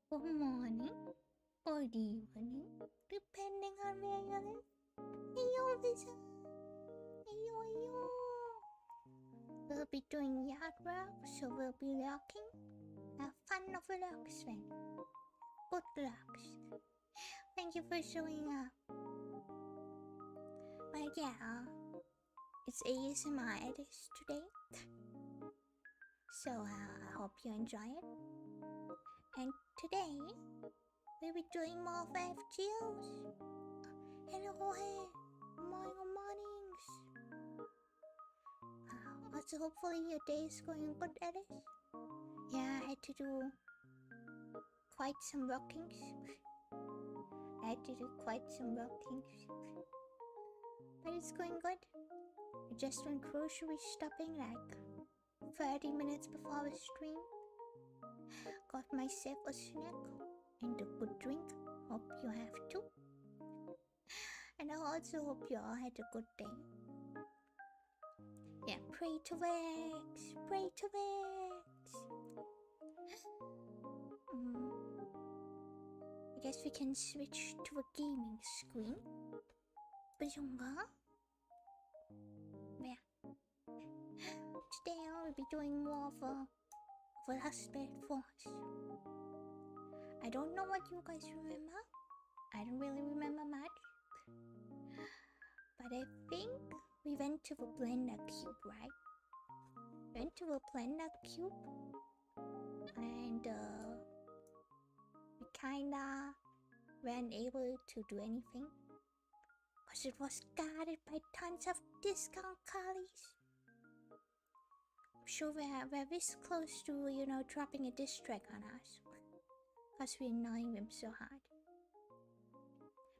Good morning, good evening, depending on where you live. Heyo, Visa. Heyo, heyo. We'll be doing yard work, so we'll be lurking. Have fun of the lurks, then. Good lurks. Thank you for showing up. But yeah, it's ASMR edits today. So I hope you enjoy it. And today, we'll be doing more of FGOs. Hello, hey. Mornings. Also, hopefully your day is going good, Alice. Yeah, I had to do quite some workings. But it's going good. I just went grocery shopping like 30 minutes before the stream. Got myself a snack and a good drink. Hope you have too. And I also hope you all had a good day. Yeah, pray to Vex! Pray to Vex! I guess we can switch to a gaming screen. Bazunga? Yeah. Today I will be doing more of a Last Bed Force. I don't know what you guys remember. I don't really remember much. But I think we went to the blender cube, right? Went to the blender cube. And we kinda weren't able to do anything. Because it was guarded by tons of discount collies. I'm sure we're this close to, dropping a diss track on us. Because we're annoying them so hard.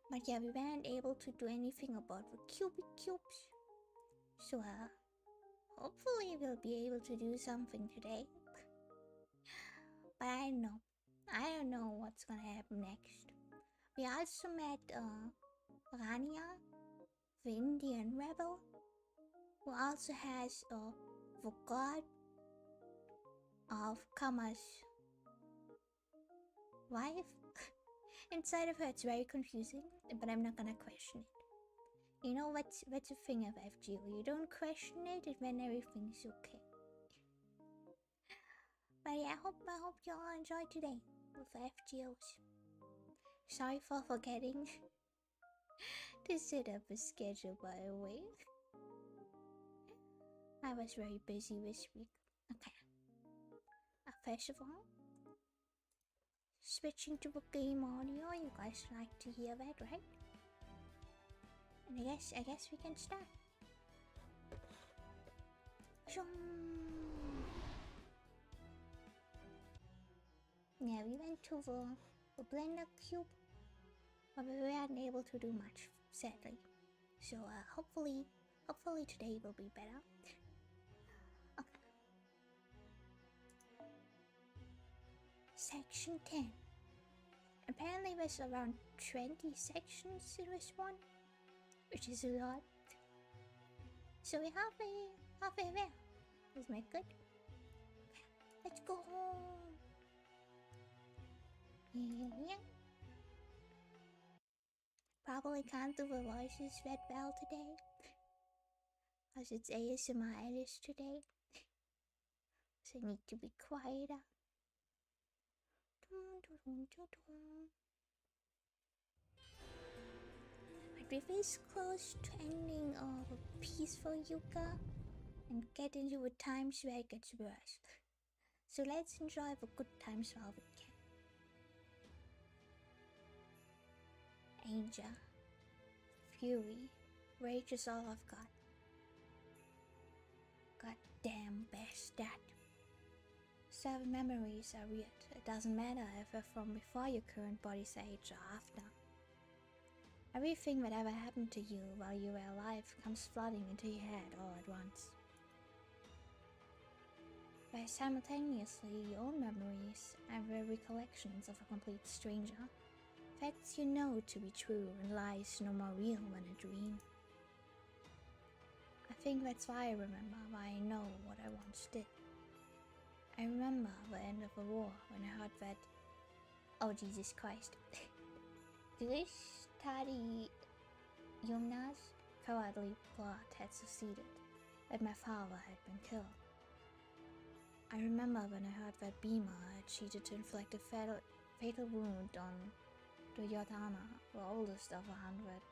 But yeah, we weren't able to do anything about the cubic cubes. So hopefully we'll be able to do something today. But I don't know. I don't know what's gonna happen next. We also met Rania, the Indian rebel, who also has the god of Kama's wife inside of her. It's very confusing, but I'm not gonna question it. You know what's the thing of FGO? You don't question it when everything's okay. But yeah, I hope you all enjoy today with FGOs. Sorry for forgetting to set up a schedule, by the way. I was very busy this week. Okay. First of all, switching to a game audio. You guys like to hear that, right? And I guess we can start. Yeah, we went to the blender cube, but we weren't able to do much, sadly. So hopefully today will be better. Okay. Section 10. Apparently there's around 20 sections in this one, which is a lot. So we're halfway there. Isn't that good? Okay, let's go home. Yeah. Probably can't do the voices that well today, because it's ASMR edits today. So I need to be quieter. But we're this close to ending a peaceful yucca and get into the times where it gets worse. So let's enjoy the good times while we can. Anger, fury, rage is all I've got. Goddamn bastard. 7 memories are weird. It doesn't matter if they're from before your current body's age or after. Everything that ever happened to you while you were alive comes flooding into your head all at once. But simultaneously, your own memories and the recollections of a complete stranger. Facts you know to be true and lies no more real than a dream. I think that's why I remember, why I know what I once did. I remember the end of the war when I heard that Oh, Jesus Christ. This study Yumna's cowardly plot had succeeded, and my father had been killed. I remember when I heard that Bhima had cheated to inflict a fatal wound on Duryodhana, the oldest of 100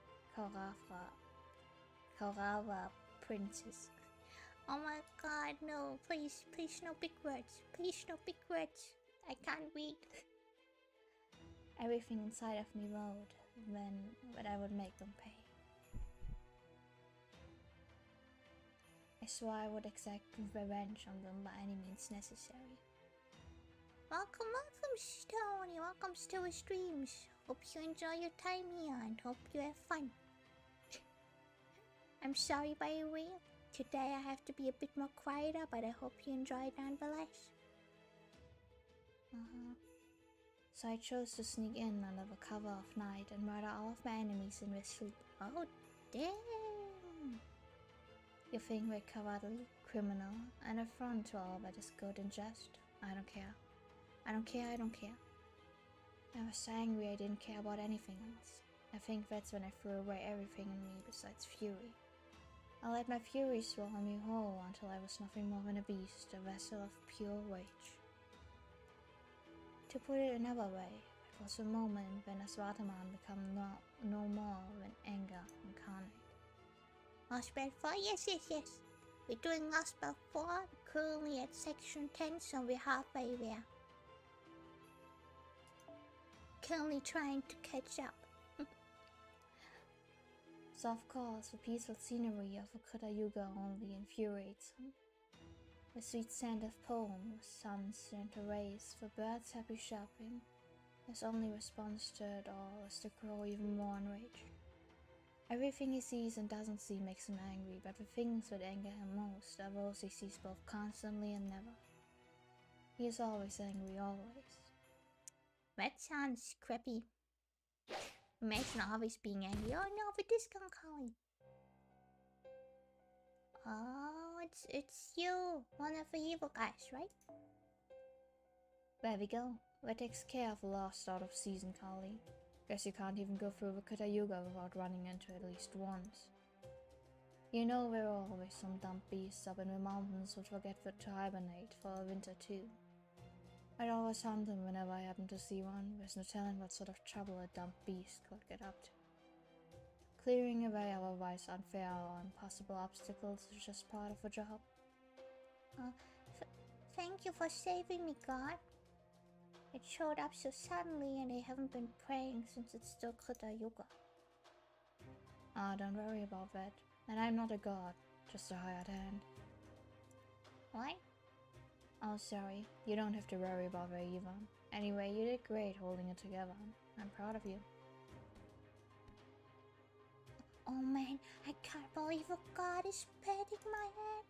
Kaurava princes. Oh my god, no, please, please no big words, please no big words, I can't read. Everything inside of me vowed that I would make them pay. I swore I would exact revenge on them by any means necessary. Welcome, welcome, Stony. Welcome to our streams. Hope you enjoy your time here and hope you have fun. I'm sorry, by the way. Today I have to be a bit more quieter, but I hope you enjoy it nonetheless. So I chose to sneak in under the cover of night and murder all of my enemies in their sleep. Oh, damn! You think we're cowardly, criminal, and affront to all that is good and just? I don't care. I don't care, I don't care. I was so angry I didn't care about anything else. I think that's when I threw away everything in me besides fury. I let my fury swallow me whole until I was nothing more than a beast, a vessel of pure rage. To put it another way, it was a moment when a Svartaman became no more than anger incarnate. Lost 4? Yes. We're doing Lost 4, currently at section 10, so we're halfway there. Currently trying to catch up. So of course, the peaceful scenery of Kruta Yuga only infuriates him. The sweet scent of poem, the sun's gentle rays, the birds happy chirping. His only response to it all is to grow even more enraged. Everything he sees and doesn't see makes him angry, but the things that anger him most are those he sees both constantly and never. He is always angry, always. That sounds creepy. Imagine always being angry. Oh no, the discount calling. Oh, it's you, one of the evil guys, right? There we go. That takes care of the last out of season, Kali. Guess you can't even go through the Kruta Yuga without running into at least once. You know there are always some dumb beasts up in the mountains which forget to hibernate for a winter too. I'd always hunt them whenever I happen to see one. There's no telling what sort of trouble a dumb beast could get up to. Clearing away otherwise unfair or impossible obstacles is just part of the job. Thank you for saving me, God. It showed up so suddenly and I haven't been praying since it's still Kruta Yuga. Don't worry about that. And I'm not a god, just a hired hand. What? Oh, sorry. You don't have to worry about that either. Anyway, you did great holding it together. I'm proud of you. Oh man, I can't believe a god is patting my head.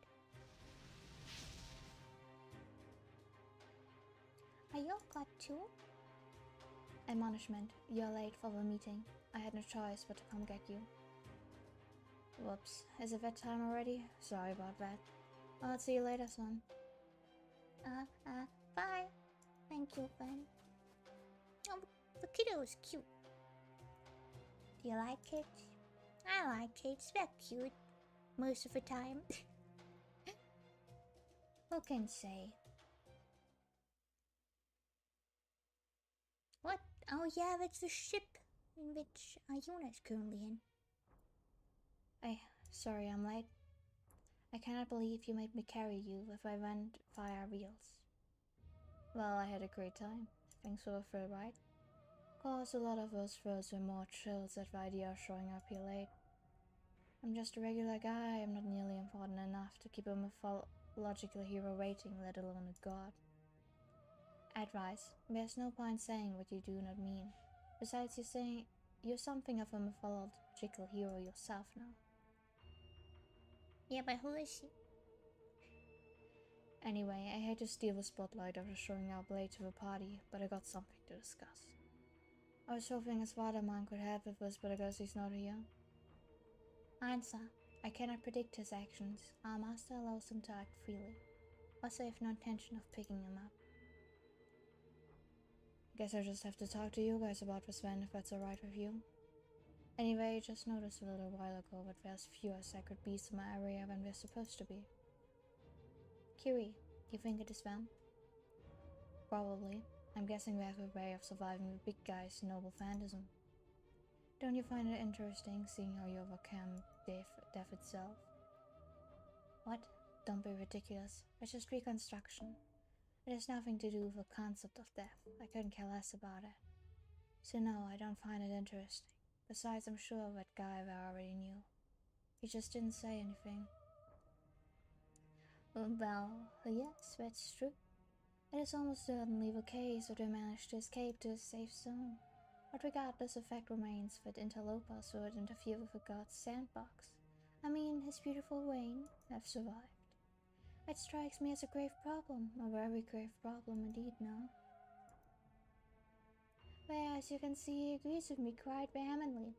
Are you a god too? Admonishment. You're late for the meeting. I had no choice but to come get you. Whoops. Is it that time already? Sorry about that. I'll see you later, son. Bye. Thank you, Ben. Oh, the kiddo is cute. Do you like kids? I like kids. They're cute. Most of the time. Who can say? What? Oh yeah, that's the ship in which Ayuna is currently in. Sorry I'm late. I cannot believe you made me carry you with my fire wheels. Well, I had a great time. Thanks for the thrill ride. Of course, a lot of those thrills were more chills at the idea of showing up here late. I'm just a regular guy. I'm not nearly important enough to keep a mythological hero waiting, let alone a god. Advice. There's no point saying what you do not mean. Besides, you're something of a mythological hero yourself now. Yeah, but who is she? Anyway, I hate to steal the spotlight after showing up late to the party, but I got something to discuss. I was hoping a Svartaman could help with this, but I guess he's not here. Answer. I cannot predict his actions. Our master allows him to act freely. Also, I have no intention of picking him up. Guess I just have to talk to you guys about this then, if that's alright with you. Anyway, I just noticed a little while ago that there's fewer sacred beasts in my area than there's supposed to be. Kiri, you think it is them? Probably. I'm guessing they have a way of surviving the big guy's noble phantasm. Don't you find it interesting seeing how you overcome death itself? What? Don't be ridiculous. It's just reconstruction. It has nothing to do with the concept of death. I couldn't care less about it. So no, I don't find it interesting. Besides, I'm sure that guy there already knew. He just didn't say anything. Well, yes, that's true. It is almost certainly the case that they managed to escape to a safe zone. But regardless, the fact remains that interlopers who would interfere with the god's sandbox, I mean his beautiful reign, have survived. It strikes me as a grave problem, a very grave problem indeed now. Well, as you can see, he agrees with me quite vehemently.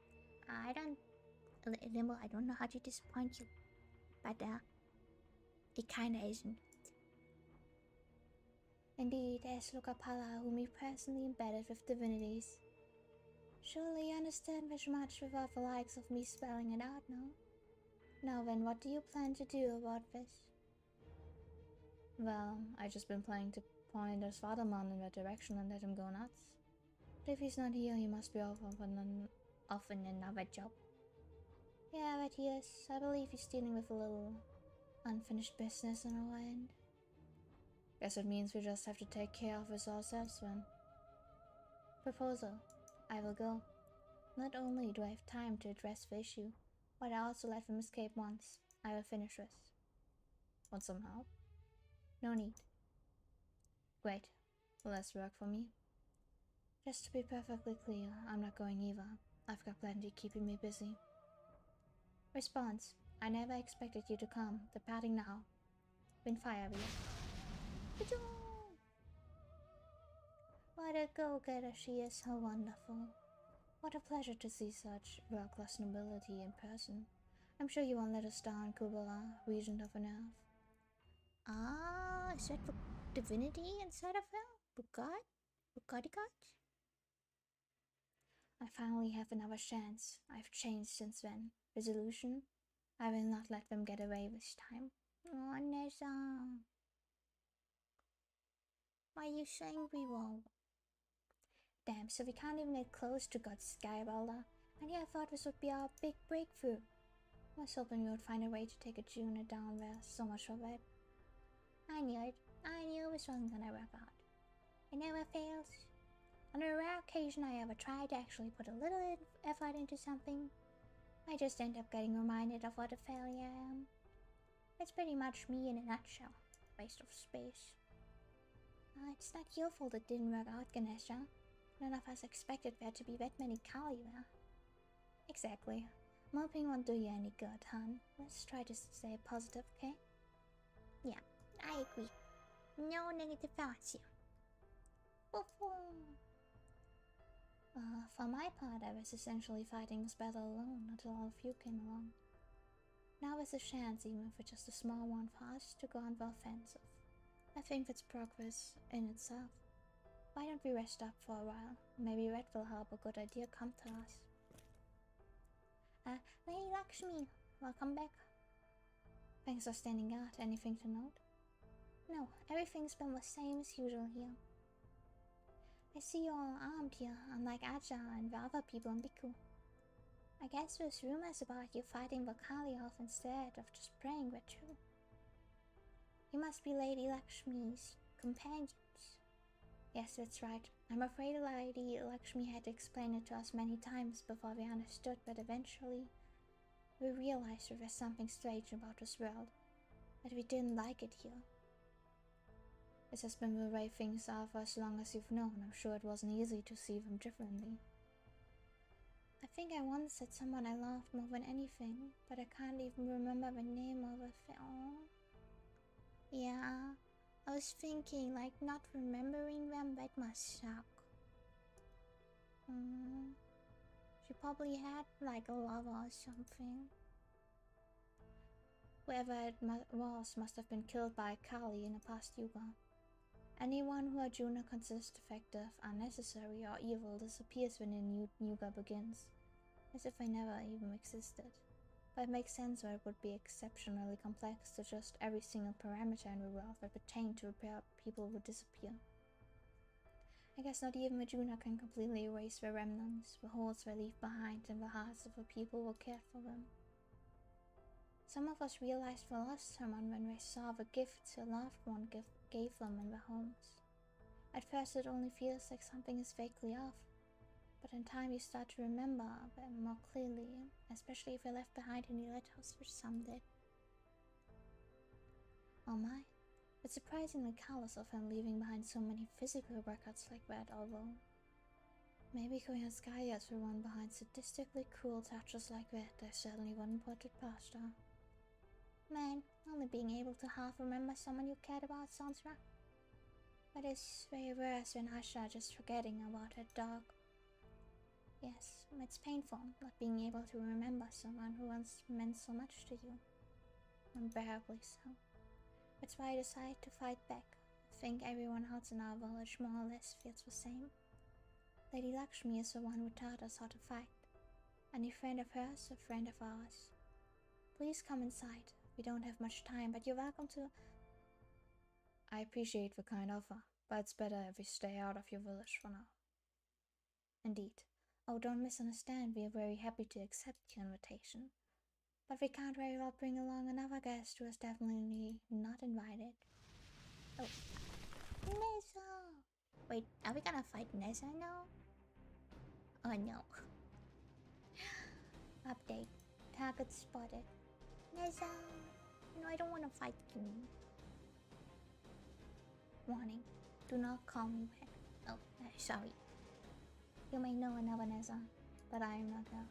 Limbo, I don't know how to disappoint you, but it kinda isn't. Indeed, as Lokapala, whom you personally embedded with divinities. Surely you understand this much without the likes of me spelling it out, no? Now then, what do you plan to do about this? Well, I've just been planning to point his fatherman in that direction and let him go nuts. But if he's not here, he must be off on another job. Yeah, but he is. I believe he's dealing with a little unfinished business on our end. Guess it means we just have to take care of this ourselves then. Proposal. I will go. Not only do I have time to address the issue, but I also let them escape once. I will finish this. Want some help? No need. Great. Less work for me. Just to be perfectly clear, I'm not going either. I've got plenty keeping me busy. Response. I never expected you to come. Departing now. Been fiery. What a go-getter she is, how wonderful. What a pleasure to see such world-class nobility in person. I'm sure you won't let us down, Kubala, regent of an earth. Ah, is that the divinity inside of her? The god? The god? I finally have another chance. I've changed since then. Resolution? I will not let them get away this time. Oh, Nessa. Why are you so angry, Wall? Damn, so we can't even get close to God's Skybalder. And yeah, I thought this would be our big breakthrough. I was hoping we would find a way to take a Juna down there. So much for that. I knew it. I knew this wasn't gonna work out. It never fails. On a rare occasion I ever tried to actually put a little effort into something, I just end up getting reminded of what a failure I am. It's pretty much me in a nutshell. Waste of space. It's not your fault it didn't work out, Ganesha. None of us expected there to be that many Kali there. Exactly. Moping won't do you any good, hon. Let's try to stay positive, okay? Yeah, I agree. No negative thoughts here. For my part, I was essentially fighting this battle alone until all of you came along. Now there's a chance, even if it's just a small one, for us to go on the offensive. I think that's progress in itself. Why don't we rest up for a while? Maybe that will help a good idea come to us. Lady Lakshmi, welcome back. Thanks for standing guard. Anything to note? No, everything's been the same as usual here. I see you're all armed here, unlike Aja and the other people in Biku. I guess there's rumors about you fighting the Kali off instead of just praying with you. You must be Lady Lakshmi's companions. Yes, that's right. I'm afraid Lady Lakshmi had to explain it to us many times before we understood, but eventually we realized there was something strange about this world, that we didn't like it here. This has been the way things are for as long as you've known. I'm sure it wasn't easy to see them differently. I think I once said someone I loved more than anything, but I can't even remember the name of the film. Yeah, I was thinking, like, not remembering them, that must suck. She probably had, like, a lover or something. Whoever it was must have been killed by Kali in a past yuga. Anyone who Arjuna considers defective, unnecessary, or evil disappears when a new yuga begins, as if they never even existed. But it makes sense why it would be exceptionally complex to adjust every single parameter in the world that pertained to repair people who disappear. I guess not even Arjuna can completely erase the remnants, the holes they leave behind in the hearts of the people who cared for them. Some of us realized they lost someone when they saw the gifts a loved one gave them in their homes. At first it only feels like something is vaguely off, but in time you start to remember them more clearly, especially if they're left behind in the lighthouse, which some did. Oh my, it's surprisingly callous of him leaving behind so many physical records like that, although maybe Koyanskaya is the one behind sadistically cruel touches like that. I certainly wouldn't put it past her. Man, only being able to half remember someone you cared about sounds rough. But it's way worse than Asha just forgetting about her dog. Yes, it's painful not being able to remember someone who once meant so much to you. Unbearably so. That's why I decided to fight back. I think everyone else in our village more or less feels the same. Lady Lakshmi is the one who taught us how to fight. Any friend of hers, a friend of ours. Please come inside. We don't have much time, but you're welcome to... I appreciate the kind offer, but it's better if we stay out of your village for now. Indeed. Oh, don't misunderstand, we are very happy to accept your invitation. But we can't very well bring along another guest who is definitely not invited. Oh. Nessa! Wait, are we gonna fight Nessa now? Oh no. Update. Target spotted. Nessa! No, I don't want to fight you. Warning. Do not call me back. Oh, sorry. You may know another Nessa, but I am not her.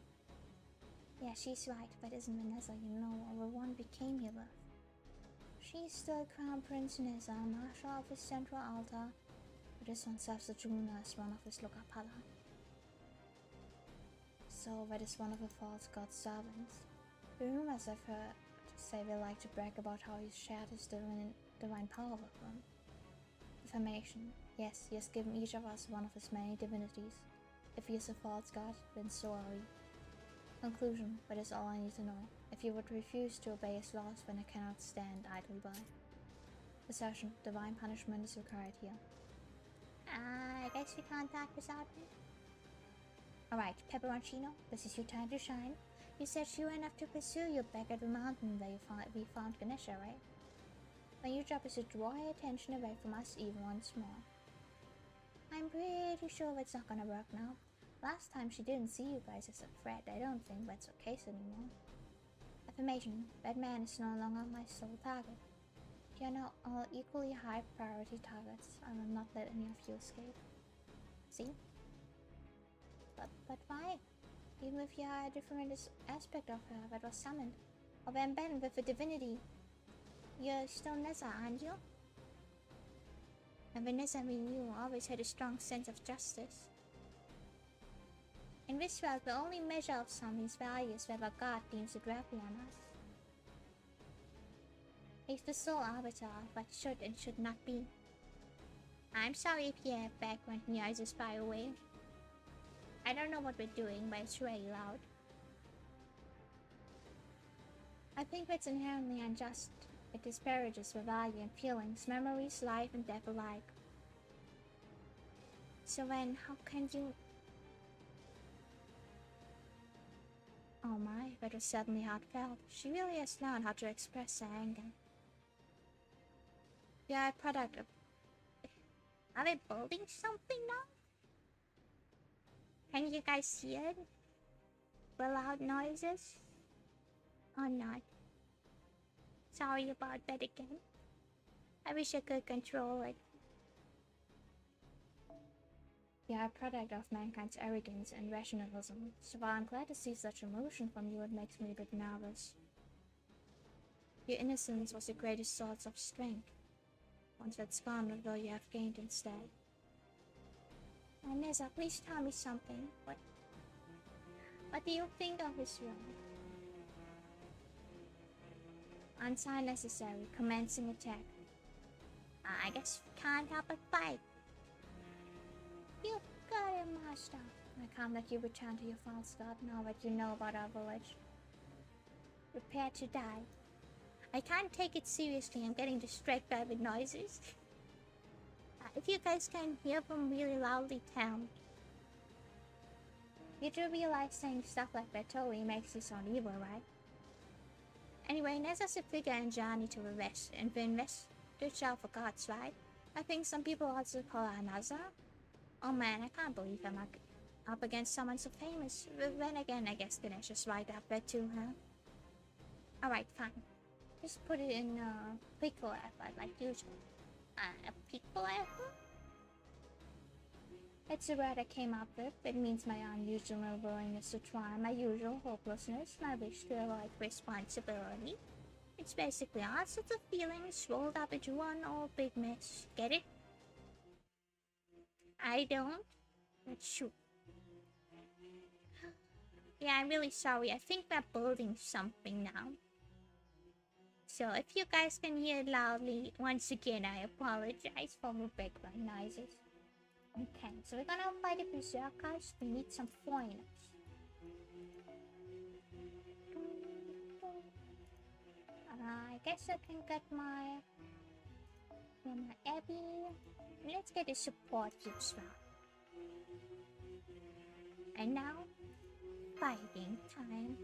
Yeah, she's right, but isn't Vanessa, you know, or the one we came here with. She's still Crown Prince Nessa, Marshal of his central altar, but this one serves Arjuna as one of his Lokapala. So that is one of the false god's servants. The rumors I've heard say they like to brag about how he's shared his divine power with them. Information. Yes, he has given each of us one of his many divinities. If he is a false god, then so are we. Conclusion, that is all I need to know. If you would refuse to obey his laws, then I cannot stand idly by. Assertion, divine punishment is required here. I guess we can't talk this out. Alright, Pepperoncino, this is your time to shine. You said you went up to pursue you back at the mountain where we found Ganesha, right? My new job is to draw your attention away from us even once more. I'm pretty sure that's not gonna work now. Last time she didn't see you guys as a threat. I don't think that's the case anymore. Affirmation. That man is no longer my sole target. You are now all equally high priority targets. I will not let any of you escape. See? But why? Even if you are a different aspect of her that was summoned, or embedded with a divinity, you're still Nessa, aren't you? And Vanessa we knew always had a strong sense of justice. In this world, the only measure of something's value is whether God deems it worthy on us. He's the sole arbiter of what should and should not be. I'm sorry if your background noises far away. I don't know what we're doing, but it's really loud. I think that's inherently unjust. It disparages the value and feelings, memories, life and death alike. So then, how can you... Oh my, that was certainly heartfelt. She really has learned how to express her anger. You are a product of... Are they building something now? Can you guys see it? The loud noises? Or not? Sorry about that again. I wish I could control it. You are a product of mankind's arrogance and rationalism, so while I'm glad to see such emotion from you, it makes me a bit nervous. Your innocence was your greatest source of strength. Once that's gone, what will you have gained instead? Nessa, please tell me something. What do you think of this room? Answer necessary. Commencing attack. I guess you can't help but fight. You got it, master. I can't let you return to your false god now that you know about our village. Prepare to die. I can't take it seriously. I'm getting distracted by the noises. If you guys can hear them really loudly, tell me. You do realize saying stuff like that totally makes you sound evil, right? Anyway, Neza's a figure in journey to the west, and the invest itself for gods, right? I think some people also call her Naza. Oh man, I can't believe I'm up against someone so famous. But then again, I guess Ganesh is right up there too, huh? Alright, fine. Just put it in pickle effort like usual. A pickle effort? It's a word I came up with. It means my unusual willingness to try, my usual hopelessness, my wish to avoid responsibility. It's basically all sorts of feelings rolled up into one old big mess. Get it? I don't. Let's shoot. Yeah, I'm really sorry. I think we're building something now. So if you guys can hear it loudly, once again, I apologize for the background noises. Okay, so we're gonna fight the berserkers. We need some foreigners. I guess I can get my Abby. Let's get a support as well. And now, fighting time.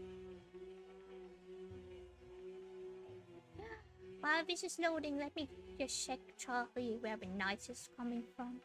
While this is loading, let me just check Charlie where the noise is coming from.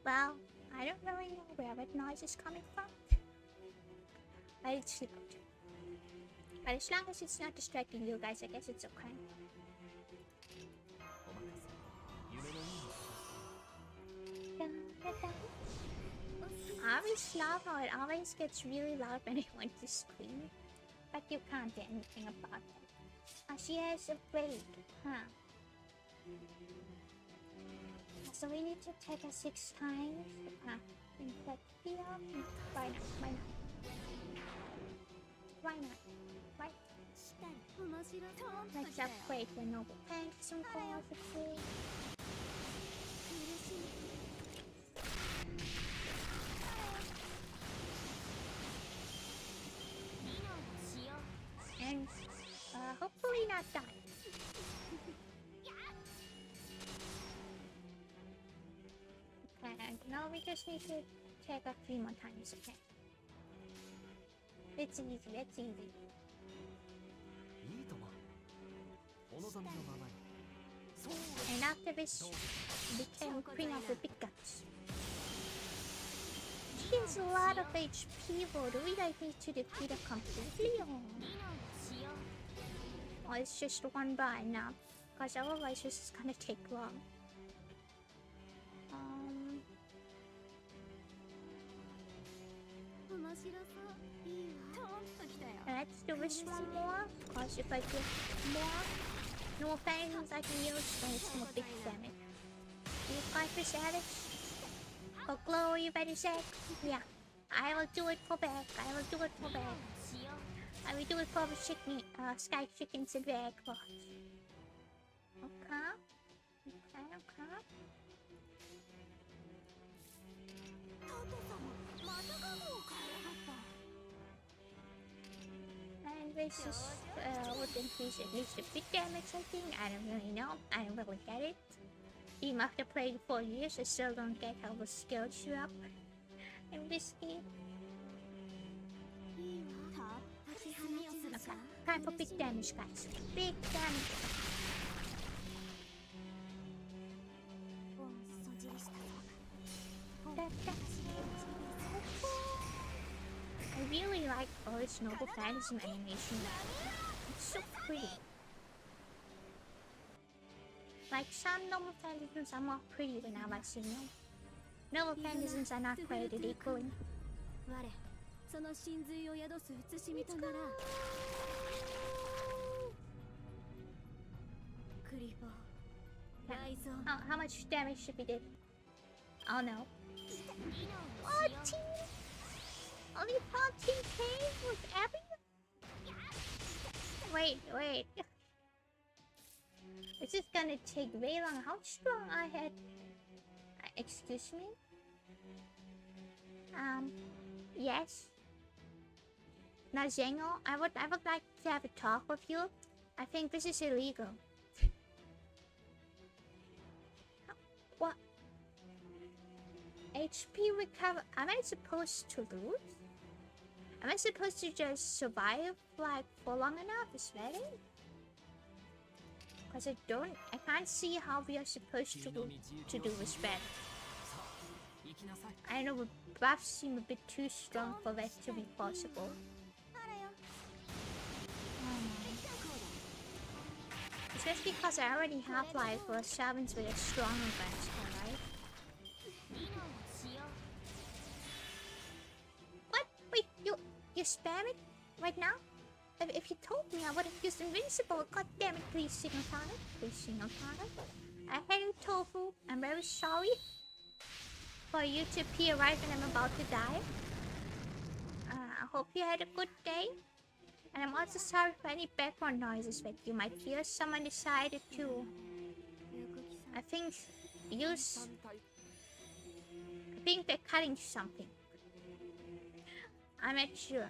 Well, I don't really know where that noise is coming from. But it's loud. But as long as it's not distracting you guys, I guess it's okay. I always love how it always gets really loud when I want to scream. But you can't do anything about it. She is afraid, huh? So we need to take her 6 times. In fact, here. Why not? Why not? Why not? Why? Let's upgrade the noble tank some quality. And hopefully not die. Okay, now we just need to take a 3 more times, okay? It's easy, it's easy. And after this, we can bring out the big guns. She has a lot of HP, but do we like need to defeat her completely or it's just one by now? Because otherwise this is gonna take long. Let's do this one more, because if I get more, no things I can use, then it's more big damage. Do you fight this, Alice? Or Glow, you better say? Yeah, I will do it for back. I will do it for back. I will do it for the chicken, sky chickens and the egg box. Okay. And this is, would increase at least a bit damage, I think. I don't really know. I don't really get it. Even after playing 4 years, I still don't get how the skills you up in this game. Okay, time for big damage, guys. Big damage. I really like Earth's Noble Phantasm animation. It's so pretty. Like some Noble Phantasms are more pretty than others, you know. Noble fantasms are not created equally. 我その真髄を宿す写しみとならクリボー雷蔵 How much damage should we do? Oh no. 14? Only 14k with Abby? Wait. This is gonna take way long. How strong I had... excuse me? Yes? Nazengo, I would like to have a talk with you. I think this is illegal. What? HP recover... Am I supposed to lose? Am I supposed to just survive, like, for long enough? Is that it? Because I can't see how we are supposed to do with spread. I know the buffs seem a bit too strong for that to be possible. Especially because I already have like servants with a strong advance, right? What? Wait, you spam it right now? If you told me, I would have used invincible. God damn it, please signal counter. Please signal counter. I hate Tofu. I'm very sorry for you to appear right when I'm about to die. I hope you had a good day. And I'm also sorry for any background noises that you might hear. Someone decided to... I think they're cutting something. I'm not sure.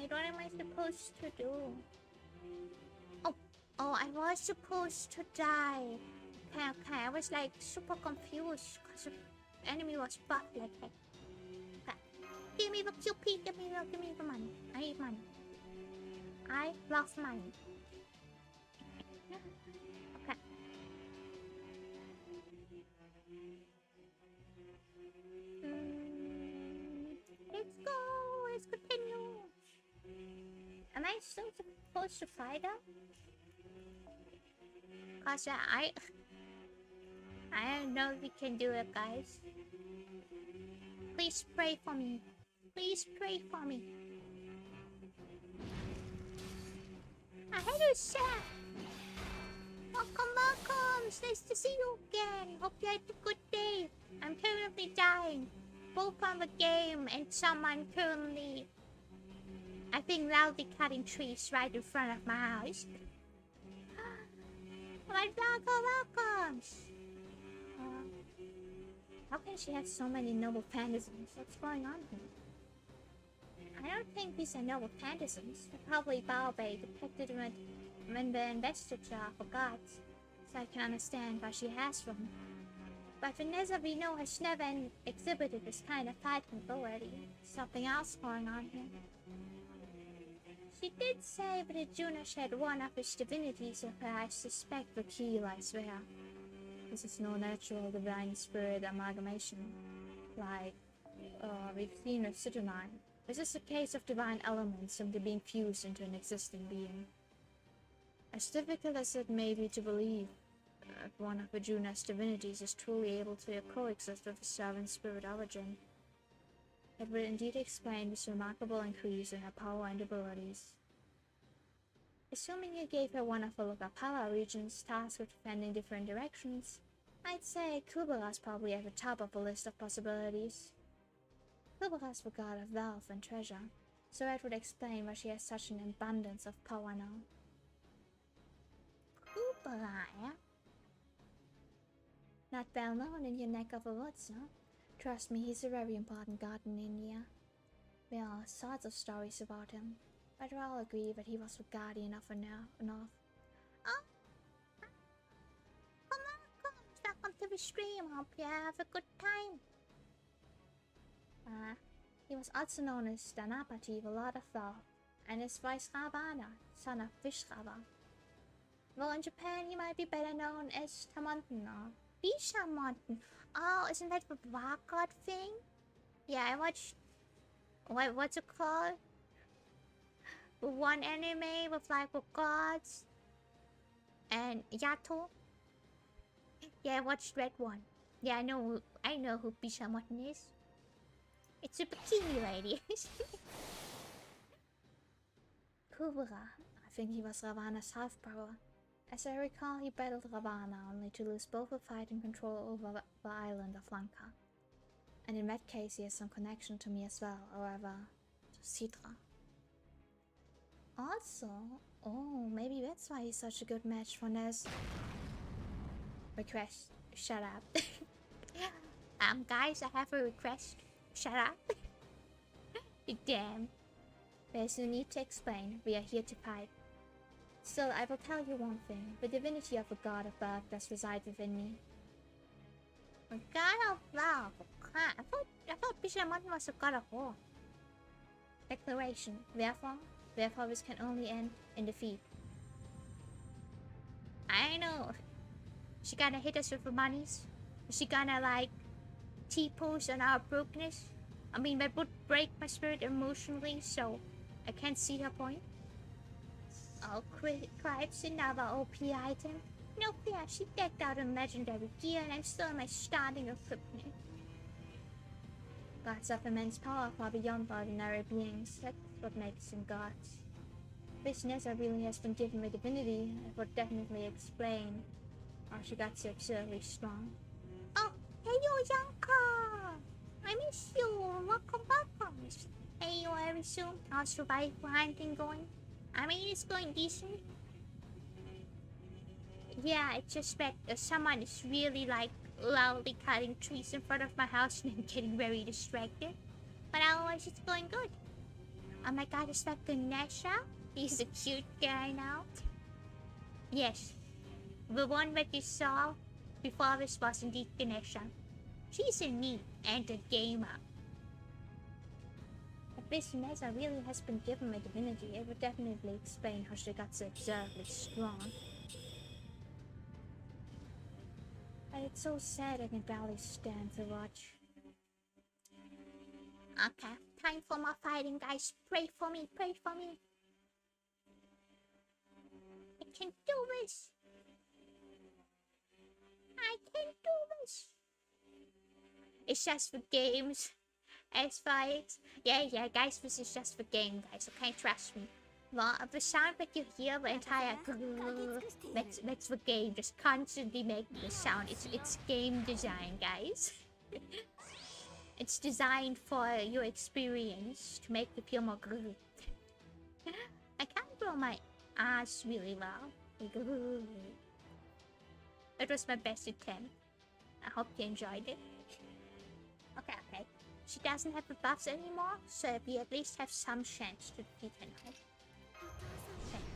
What am I supposed to do? Oh, I was supposed to die. Okay, I was like super confused because the enemy was buffed like that. Okay. Give me the QP, give me the money. I need money. I love money. Okay. Let's go, let's continue. Am I still supposed to fight her? Cause I don't know if we can do it, guys. Please pray for me. Please pray for me. I hate you, sir. Welcome. It's nice to see you again. Hope you had a good day. I'm currently dying, both from the game and someone currently, I think, loudly cutting trees right in front of my house. My welcomes! How can she have so many noble fantasms? What's going on here? I don't think these are noble fantasms. They're probably Baobei depicted when the investiture for gods, so I can understand why she has them. But Vanessa we know has never exhibited this kind of fighting ability. Something else going on here. She did say that Arjuna had one of his divinities of her. I suspect the key lies there. This is no natural divine spirit amalgamation, like we've seen with Citronine. This is a case of divine elements simply being fused into an existing being. As difficult as it may be to believe that one of Arjuna's divinities is truly able to coexist with the servant spirit origin, it would indeed explain this remarkable increase in her power and abilities. Assuming you gave her one of the power regions tasked with defending different directions, I'd say Kubala's probably at the top of the list of possibilities. Kubala's the god of wealth and treasure, so that would explain why she has such an abundance of power now. Kubala, eh? Not well known in your neck of the woods, huh? Trust me, he's a very important god in India. There are all sorts of stories about him, but we all agree that he was the guardian of the North. Oh! Welcome to the stream. Hope you have a good time. He was also known as Dhanapati, the Lord of Wealth, and his vice Ravana, son of Vishrava. Well, in Japan, he might be better known as Tamantan or Bishamantan. Oh, isn't that the Black God thing? Yeah, I watched... What's it called? The one anime with like the gods and Yato. Yeah, I watched that one. Yeah, I know I know who Bishamon is. It's a bikini lady. Kubra. I think he was Ravana's half-brother. As I recall, he battled Ravana only to lose both the fight and control over the island of Lanka. And in that case, he has some connection to me as well, or rather, to Citra. Also, oh, maybe that's why he's such a good match for Nez. Request, shut up. Guys, I have a request. Shut up. Damn. There's no need to explain, we are here to fight. Still, I will tell you one thing, the divinity of the god of birth does reside within me. A god of love. I thought Bishamon was a god of war. Declaration. Therefore, this can only end in defeat. I know. She gonna hit us with the monies? Is she gonna like T-pose on our brokenness? I mean, that would break my spirit emotionally, so I can't see her point. Oh, cripes, another OP item. No fear, she decked out in legendary gear and I'm still in my starting equipment. Gods of immense power far beyond ordinary beings. That's what makes them gods. This Nessa really has been given a divinity. It would definitely explain how she got so absurdly strong. Oh, hello, Yanka! I miss you. Welcome back, promise. Hey, you I resume. How's survival hunting going? I mean, it's going decent. Yeah, it's just that someone is really like loudly cutting trees in front of my house and I'm getting very distracted. But otherwise, it's going good. Oh my god, is that Ganesha? He's a cute guy now. Yes, the one that you saw before this was indeed Ganesha. She's a neat and a gamer. If this Nessa really has been given a divinity, it would definitely explain how she got so absurdly strong. But it's so sad I can barely stand to watch. Okay, time for more fighting, guys. Pray for me, pray for me. I can do this. I can do this. It's just for games. As fights. Yeah, guys, this is just for game, guys. Okay, trust me. Well, the sound that you hear, the entire that's the game. Just constantly making the sound. It's game design, guys. It's designed for your experience to make you feel more good. I can't blow my ass really well. It was my best attempt. I hope you enjoyed it. Okay. She doesn't have the buffs anymore, so we at least have some chance to defeat her now.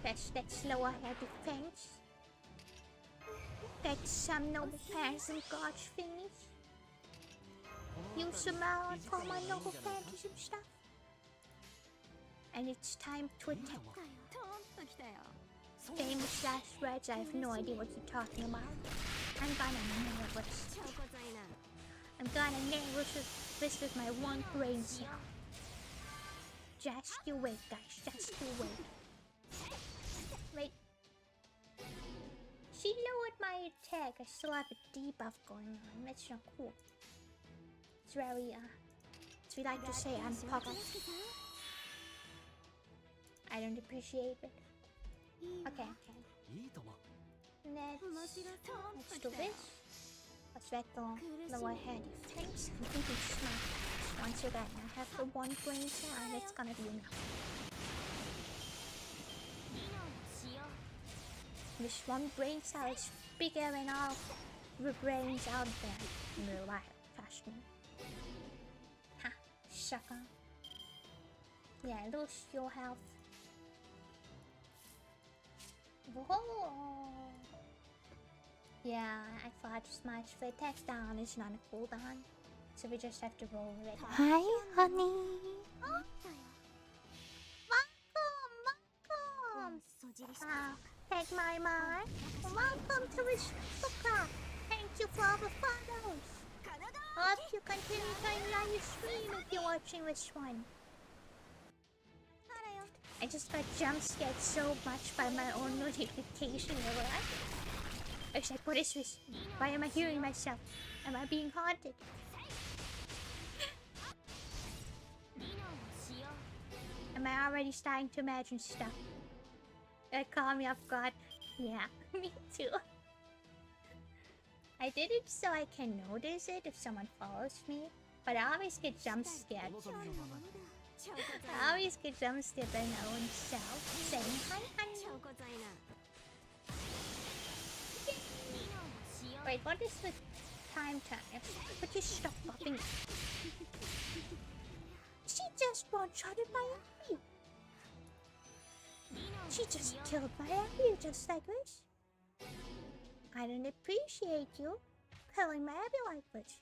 Okay, let's lower her defense. Get some noble pants and gorge thingies. Use some for my noble phantasm stuff. And it's time to attack. Famous last words, I have no idea what you're talking about. I'm gonna nail this. I'm gonna nail this with my one brain cell. Just you wait, guys. Just you wait. Wait. She lowered my attack. I still have a debuff going on. That's not cool. It's very, as we like to say, unpopular. I don't appreciate it. Okay. Let's do this. Let's let the lower head defense completely smack. Once you're done, I have the one brain cell and it's gonna be enough. This one brain cell is bigger than all the brains out there in real life. Trust me. Ha, sucker. Yeah, lose your health. Whoa. Yeah, I thought smash the attack down is not a cooldown, so we just have to roll with it. Hi, honey. Oh. Welcome. Take my mind. Welcome to Rishtuka. Thank you for all the follows. Hope you continue to enjoy your stream if you're watching this one. I just got jump scared so much by my own notification. I was like, what is this? Why am I hearing myself? Am I being haunted? I already starting to imagine stuff? It caught me off guard. Yeah, me too. I did it so I can notice it if someone follows me, but I always get jump scared. I always get jump scared by my own self, saying hi, honey. Wait, what is the time? But you stop popping. She just one-shotted my Abby. She just killed my Abby just like this. I don't appreciate you killing my Abby like this.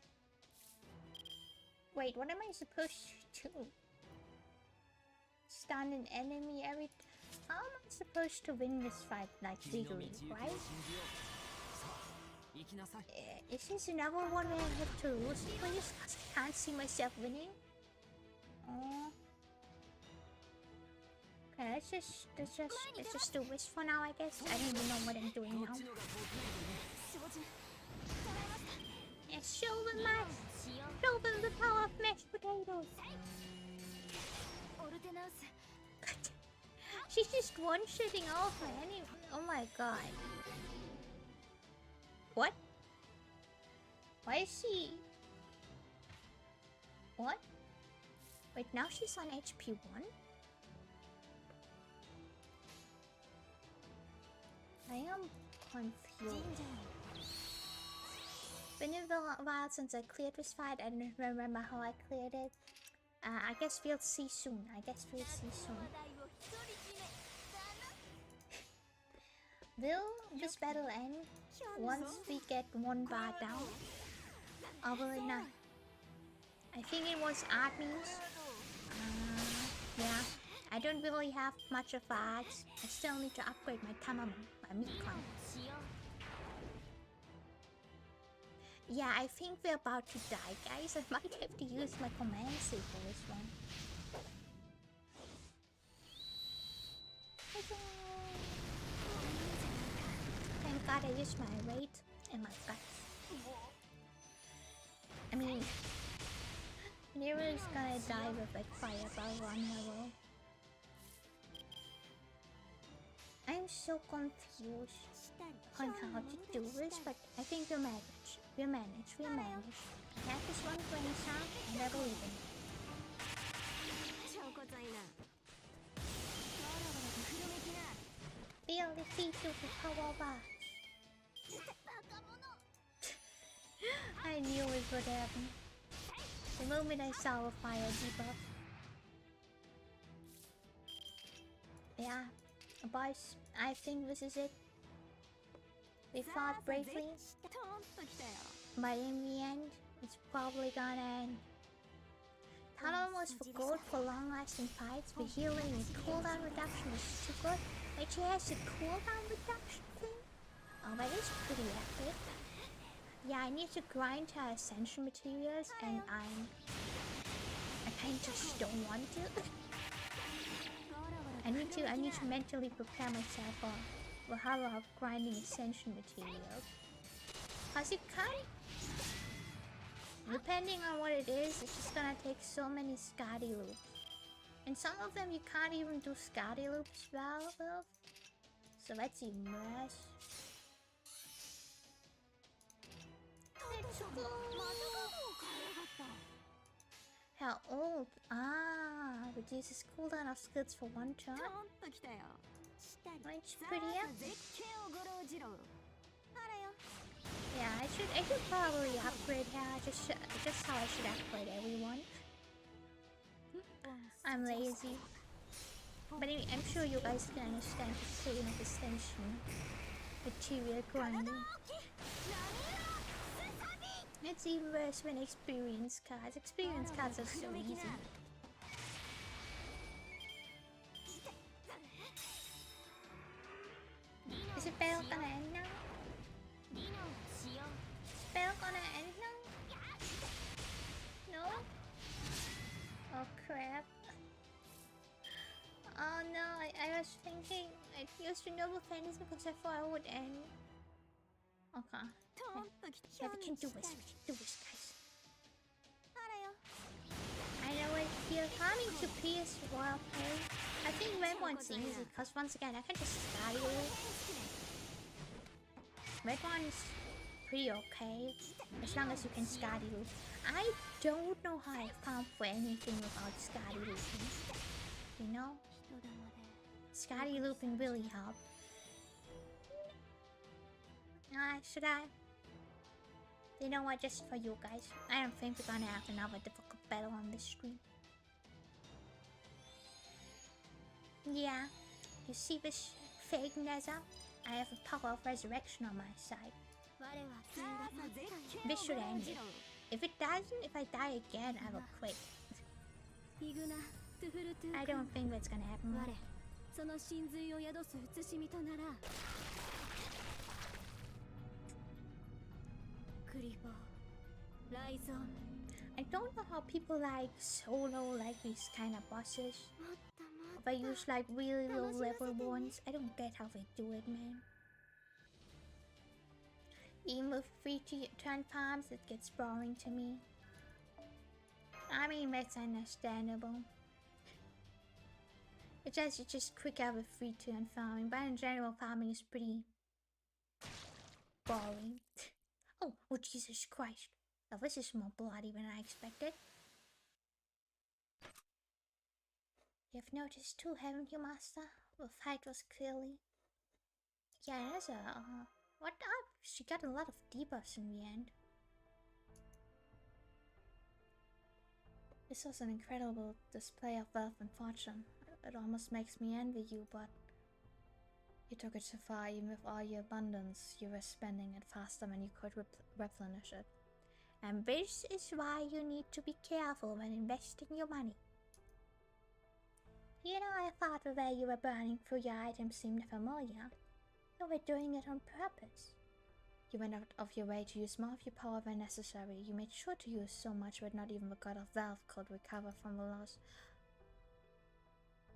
Wait, what am I supposed to do? Stun an enemy every... How am I supposed to win this fight, like, legally, right? Is this another one where I have to lose, please? Because I can't see myself winning. Okay, let's just do this for now, I guess. I don't even know what I'm doing now. Yeah, show them the power of mashed potatoes. She's just one-shooting off my enemy. Oh my god. What? Why is she... What? Wait, now she's on HP 1? I am confused. Been a while since I cleared this fight. I don't remember how I cleared it. I guess we'll see soon. Will this battle end once we get one bar down? Or will it not? I think it was armies. Yeah. I don't really have much of arts. I still need to upgrade my Tamamo, my Mikon. Yeah, I think we're about to die, guys. I might have to use my command save for this one. Thank god I used my rate and my guts. I mean, Nero's gonna die with like fireball on level. I'm so confused on how to do this, but I think we'll manage. We'll manage. I have this one brain sound, and I believe in it. Feel the key to the power bar. I knew it would happen. The moment I saw a fire debuff. Yeah, boys, I think this is it. We fought bravely, but in the end, it's probably gonna end. Talon was for gold for long-lasting fights, but healing and cooldown reduction was too good. Wait, she has a cooldown reduction thing? Oh, that is pretty epic. Yeah, I need to grind her ascension materials, and I kinda just don't want to. I need to mentally prepare myself for how of grinding ascension materials. Cause you can't, depending on what it is, it's just gonna take so many Scotty loops. And some of them you can't even do Scotty loops well with. So that's even worse. Let's go! How old? Reduces cooldown of skills for one turn. It's pretty epic. Yeah, I should probably upgrade her. Just how I should upgrade everyone. I'm lazy. But anyway, I'm sure you guys can understand the pain of ascension material grinding. It's even worse when experience cards. Experience cards are so easy. Is the battle gonna end now? Battle gonna end now? No? Oh crap. Oh no, I was thinking I used Noble Fantasy because I thought it would end. Okay. Yeah, we can do this, guys. I know it. here. Farming to P is well okay. I think red one's easy, because once again, I can just sky it. Red one's pretty okay, as long as you can Scotty loop. I don't know how to farm for anything without Scotty looping. You know? Scotty looping really helped. Should I? You know what, just for you guys, I don't think we're gonna have another difficult battle on this stream. Yeah, you see this fake Neza? I have a power of resurrection on my side. This should end it. If it doesn't, if I die again, I will quit. I don't think that's gonna happen. I don't know how people like solo like these kind of bosses. If I use like really low level ones, I don't get how they do it, man. Even with free turn farms, it gets boring to me. I mean, that's understandable. It's just quicker with free turn farming, but in general, farming is pretty boring. Oh Jesus Christ! Oh, this is more bloody than I expected. You've noticed too, haven't you, Master? The fight was clearly... Yeah, there's a... what up? She got a lot of debuffs in the end. This was an incredible display of wealth and fortune. It almost makes me envy you, but... You took it so far, even with all your abundance, you were spending it faster than you could replenish it. And this is why you need to be careful when investing your money. You know, I thought the way you were burning through your items seemed familiar. You were doing it on purpose. You went out of your way to use more of your power when necessary. You made sure to use so much that not even the god of wealth could recover from the loss.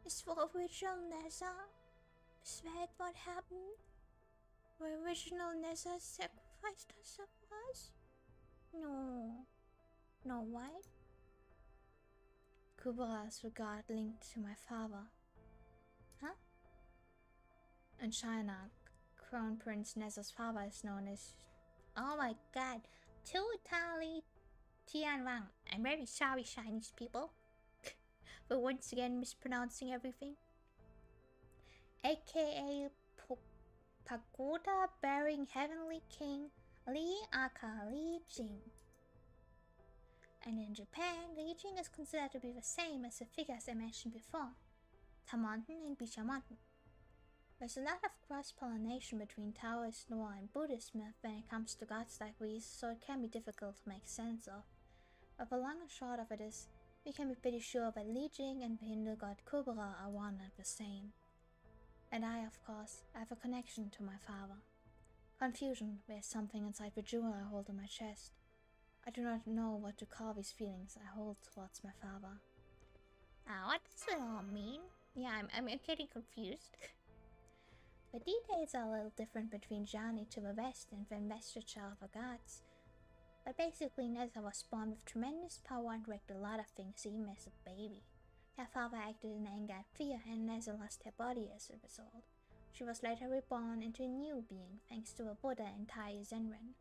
Is the original Neza? Is that what happened? The original Neza sacrificed herself for us? No. No, what? Kubara's regard linked to my father. Huh? In China, Crown Prince Neza's father is known as... Oh my god, Tali Tianwang. I'm very sorry, Chinese people, for once again mispronouncing everything. AKA Pagoda bearing Heavenly King Li aka Li Jing. And in Japan, Li Jing is considered to be the same as the figures I mentioned before, Tamonten and Bishamonten. There's a lot of cross-pollination between Taoist lore and Buddhist myth when it comes to gods like these, so it can be difficult to make sense of. But the long and short of it is, we can be pretty sure that Li Jing and the Hindu god Kubara are one and the same. And I, of course, have a connection to my father. Confusion, there's something inside the jewel I hold in my chest. I do not know what to call these feelings I hold towards my father. What does it all mean? Yeah, I'm getting confused. The details are a little different between Journey to the West and the investiture of the gods. But basically, Neza was born with tremendous power and wrecked a lot of things even as a baby. Her father acted in anger and fear, and Neza lost her body as a result. She was later reborn into a new being thanks to a Buddha and Tai Zenren.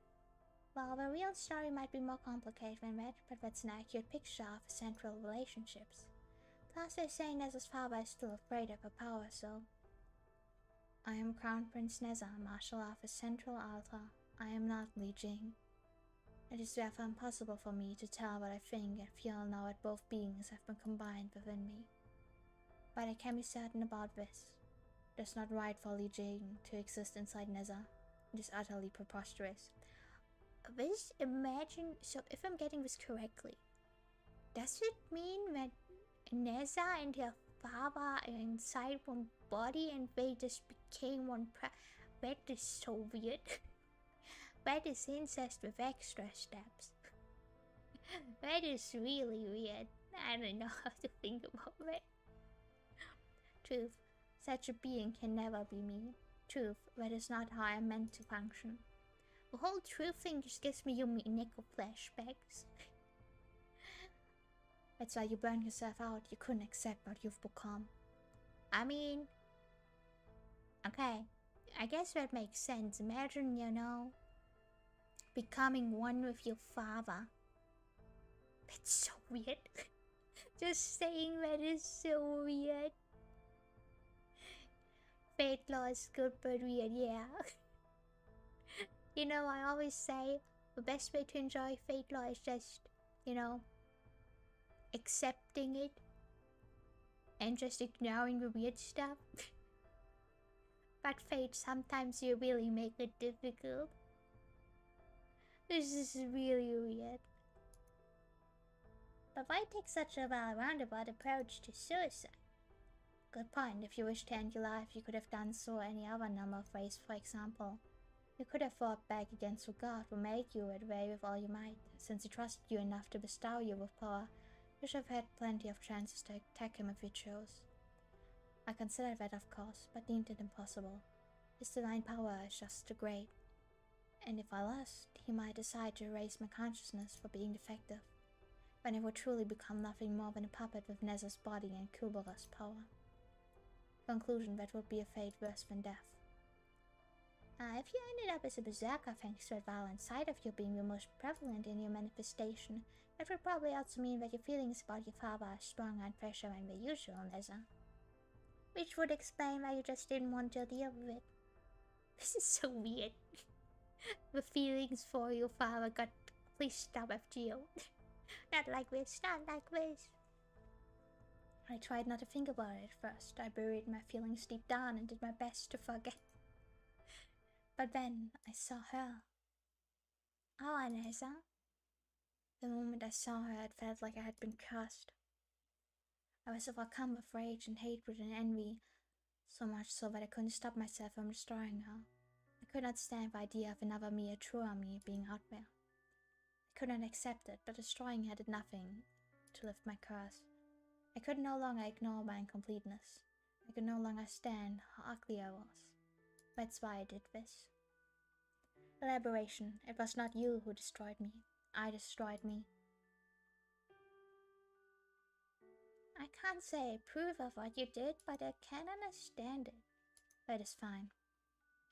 Well, the real story might be more complicated than that, but that's an accurate picture of the central relationships. Plus, they say Neza's father is still afraid of her power, so... I am Crown Prince Neza, Marshal of the Central Altar. I am not Li Jing. It is therefore impossible for me to tell what I think and feel now that both beings have been combined within me. But I can be certain about this. It is not right for Li Jing to exist inside Neza. It is utterly preposterous. So if I'm getting this correctly, does it mean that Neza and her father are inside one body and they just became one that is so weird. That is incest with extra steps. That is really weird. I don't know how to think about that. Truth, such a being can never be me. Truth, that is not how I am meant to function. The whole truth thing just gives me Yumiko flashbacks. That's why you burn yourself out. You couldn't accept what you've become. I mean, okay, I guess that makes sense. Imagine, becoming one with your father. That's so weird. Just saying that is so weird. Fate law is good but weird, yeah. I always say the best way to enjoy fate law is just, accepting it and just ignoring the weird stuff. But fate, sometimes you really make it difficult. This is really weird. But why take such a roundabout approach to suicide? Good point. If you wish to end your life, you could have done so any other number of ways. For example, you could have fought back against what God who made you at way with all your might. Since he trusted you enough to bestow you with power, you should have had plenty of chances to attack him if you chose. I considered that, of course, but deemed it impossible. His divine power is just too great. And if I lost, he might decide to erase my consciousness for being defective, when I would truly become nothing more than a puppet with Nezza's body and Kubera's power. Conclusion, that would be a fate worse than death. If you ended up as a berserker thanks to that violent side of you being the most prevalent in your manifestation, that would probably also mean that your feelings about your father are stronger and fresher than the usual, Nezza. Which would explain why you just didn't want to deal with it. This is so weird. The feelings for your father got... Please stop, FGO. Not like this, not like this. I tried not to think about it at first. I buried my feelings deep down and did my best to forget. But then I saw her. Oh, Anessa. The moment I saw her, it felt like I had been cursed. I was overcome with rage and hatred and envy, so much so that I couldn't stop myself from destroying her. I could not stand the idea of another me, a truer me, being out there. I could not accept it, but destroying her did nothing to lift my curse. I could no longer ignore my incompleteness. I could no longer stand how ugly I was. That's why I did this. Elaboration. It was not you who destroyed me. I destroyed me. I can't say I approve of what you did, but I can understand it. That is fine.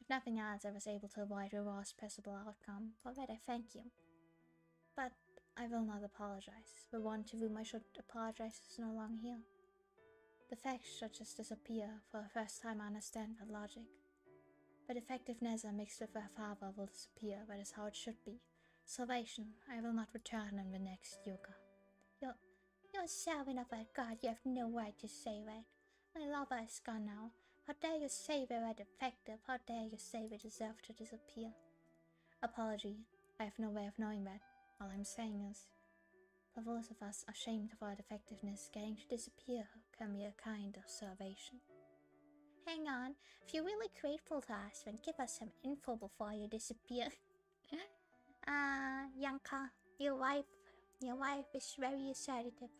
If nothing else, I was able to avoid the worst possible outcome. For that I thank you. But I will not apologize. The one to whom I should apologize is no longer here. The facts should just disappear. For the first time I understand that logic. The defective Nezza mixed with her father will disappear. That is how it should be. Salvation. I will not return in the next yuga. You're a servant of that god. You have no right to say that. My lover is gone now. How dare you say they were defective? How dare you say they deserve to disappear? Apology. I have no way of knowing that. All I'm saying is, for those of us ashamed of our defectiveness, getting to disappear can be a kind of salvation. Hang on. If you're really grateful to us, then give us some info before you disappear. Yanka, your wife is very assertive.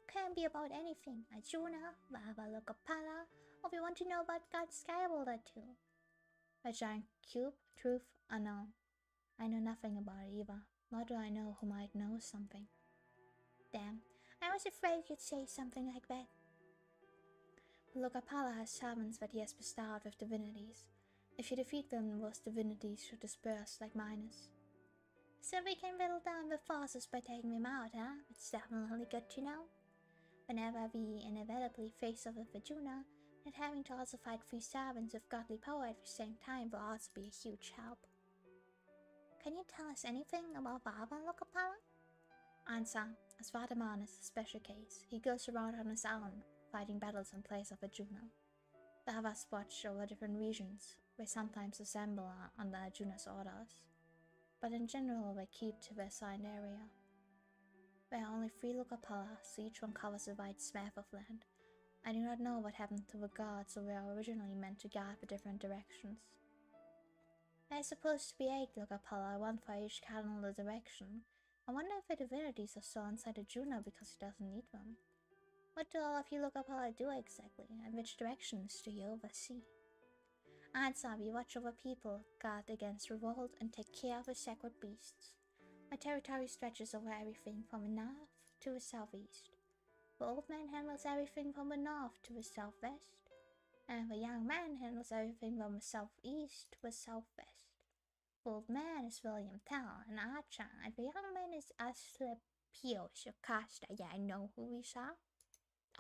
Can be about anything. Arjuna, Lava Lokapala, or we want to know about God Skyboulder too. A giant cube, truth, unknown. I know nothing about it either, nor do I know who might know something. Damn, I was afraid you'd say something like that. Lokapala has servants that he has bestowed with divinities. If you defeat them, those divinities should disperse like miners. So we can whittle down the forces by taking them out, huh? It's definitely good to know. Whenever we inevitably face off with Arjuna, and having to also fight 3 servants with godly power at the same time will also be a huge help. Can you tell us anything about Baba Lokapala? Answer. As Vardaman is a special case. He goes around on his own, fighting battles in place of Arjuna. The others watch over different regions. They sometimes assemble under Arjuna's orders, but in general they keep to their assigned area. There are only 3 Lokapalas, each one covers a wide swath of land. I do not know what happened to the gods, or were originally meant to guard the different directions. There is supposed to be 8 Lokapala, 1 for each cardinal direction. I wonder if the divinities are still inside Arjuna because he doesn't need them. What do all of you Lokapala do exactly, and which directions do you oversee? Answer, we watch over people, guard against revolt, and take care of the sacred beasts. My territory stretches over everything from the north to the southeast. The old man handles everything from the north to the southwest, and the young man handles everything from the southeast to the southwest. The old man is William Tell, an archer, and the young man is Asclepios Acosta. Yeah, I know who these are.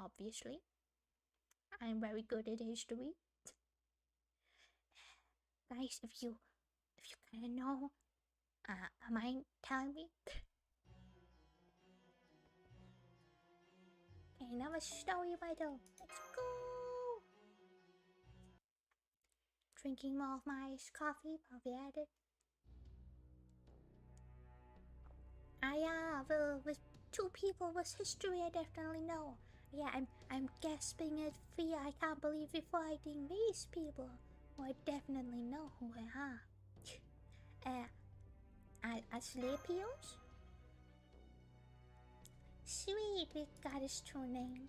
Obviously. I'm very good at history. Guys, if you kinda know, mind telling me? Okay, another story vital. Let's go! Drinking more of my iced coffee while we at it. Yeah, with two people with history I definitely know. Yeah, I'm gasping at fear. I can't believe we're fighting these people. Well, I definitely know who they are. Asclepios? Sweet, we got his true name.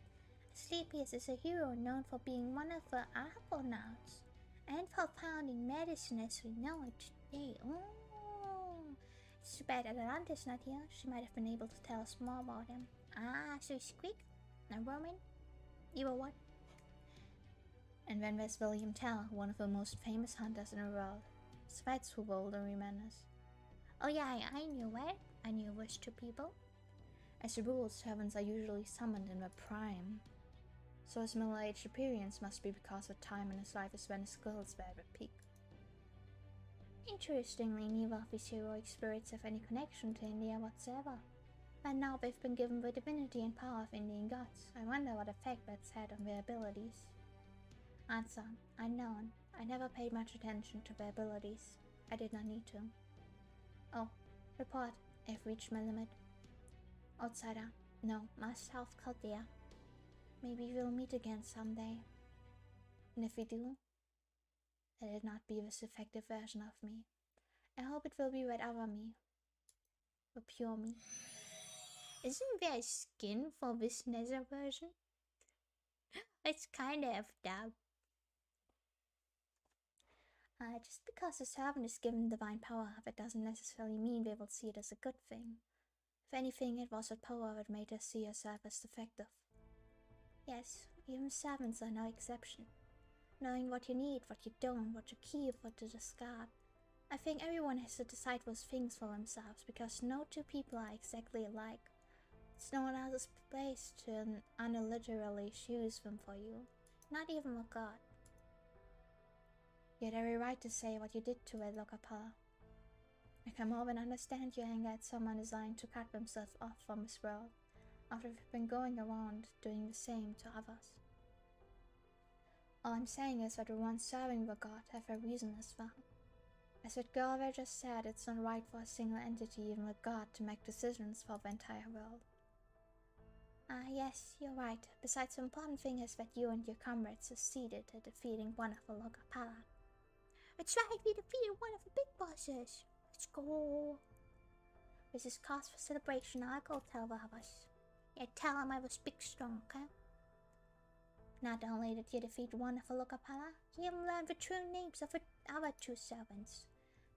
Asclepius is a hero known for being one of the Argonauts and for founding medicine as we know it today. Oh, it's too bad Atalanta's not here. She might have been able to tell us more about him. So he's Greek? No Roman? You were what? And then there's William Tell, one of the most famous hunters in the world. That's who Boulder Menace. Oh yeah, I knew it. I knew it was two people. As a rule, servants are usually summoned in their prime, so his middle-aged appearance must be because the time in his life is when his skills were at their peak. Interestingly, neither of these heroic spirits have any connection to India whatsoever, and now they've been given the divinity and power of Indian gods. I wonder what effect that's had on their abilities. Answer: unknown. I never paid much attention to their abilities. I did not need to. Oh, report. I've reached my limit. Outsider. No, must have Chaldea. Maybe we'll meet again someday. And if we do, let it not be this effective version of me. I hope it will be that other me. The pure me. Isn't there a skin for this nether version? It's kinda effed up. Just because a servant is given divine power, that doesn't necessarily mean they will see it as a good thing. If anything, it was that power that made us see herself as defective. Yes, even servants are no exception. Knowing what you need, what you don't, what to keep, what to discard. I think everyone has to decide those things for themselves, because no two people are exactly alike. It's no one else's place to unilaterally choose them for you, not even a god. You had every right to say what you did to it, Lokapala. I can more than understand your anger at someone designed to cut themselves off from this world, after they've been going around doing the same to others. All I'm saying is that the ones serving the god have a reason as well. As that girl there just said, it's not right for a single entity, even a god, to make decisions for the entire world. Yes, you're right. Besides, the important thing is that you and your comrades succeeded at defeating one of the Lokapala. That's right, we defeated one of the big bosses. Let's go. This is cause for celebration. I'll go tell the others. Yeah, tell them I was big strong, okay? Not only did you defeat one of the Lokapala, you even learned the true names of the other two servants.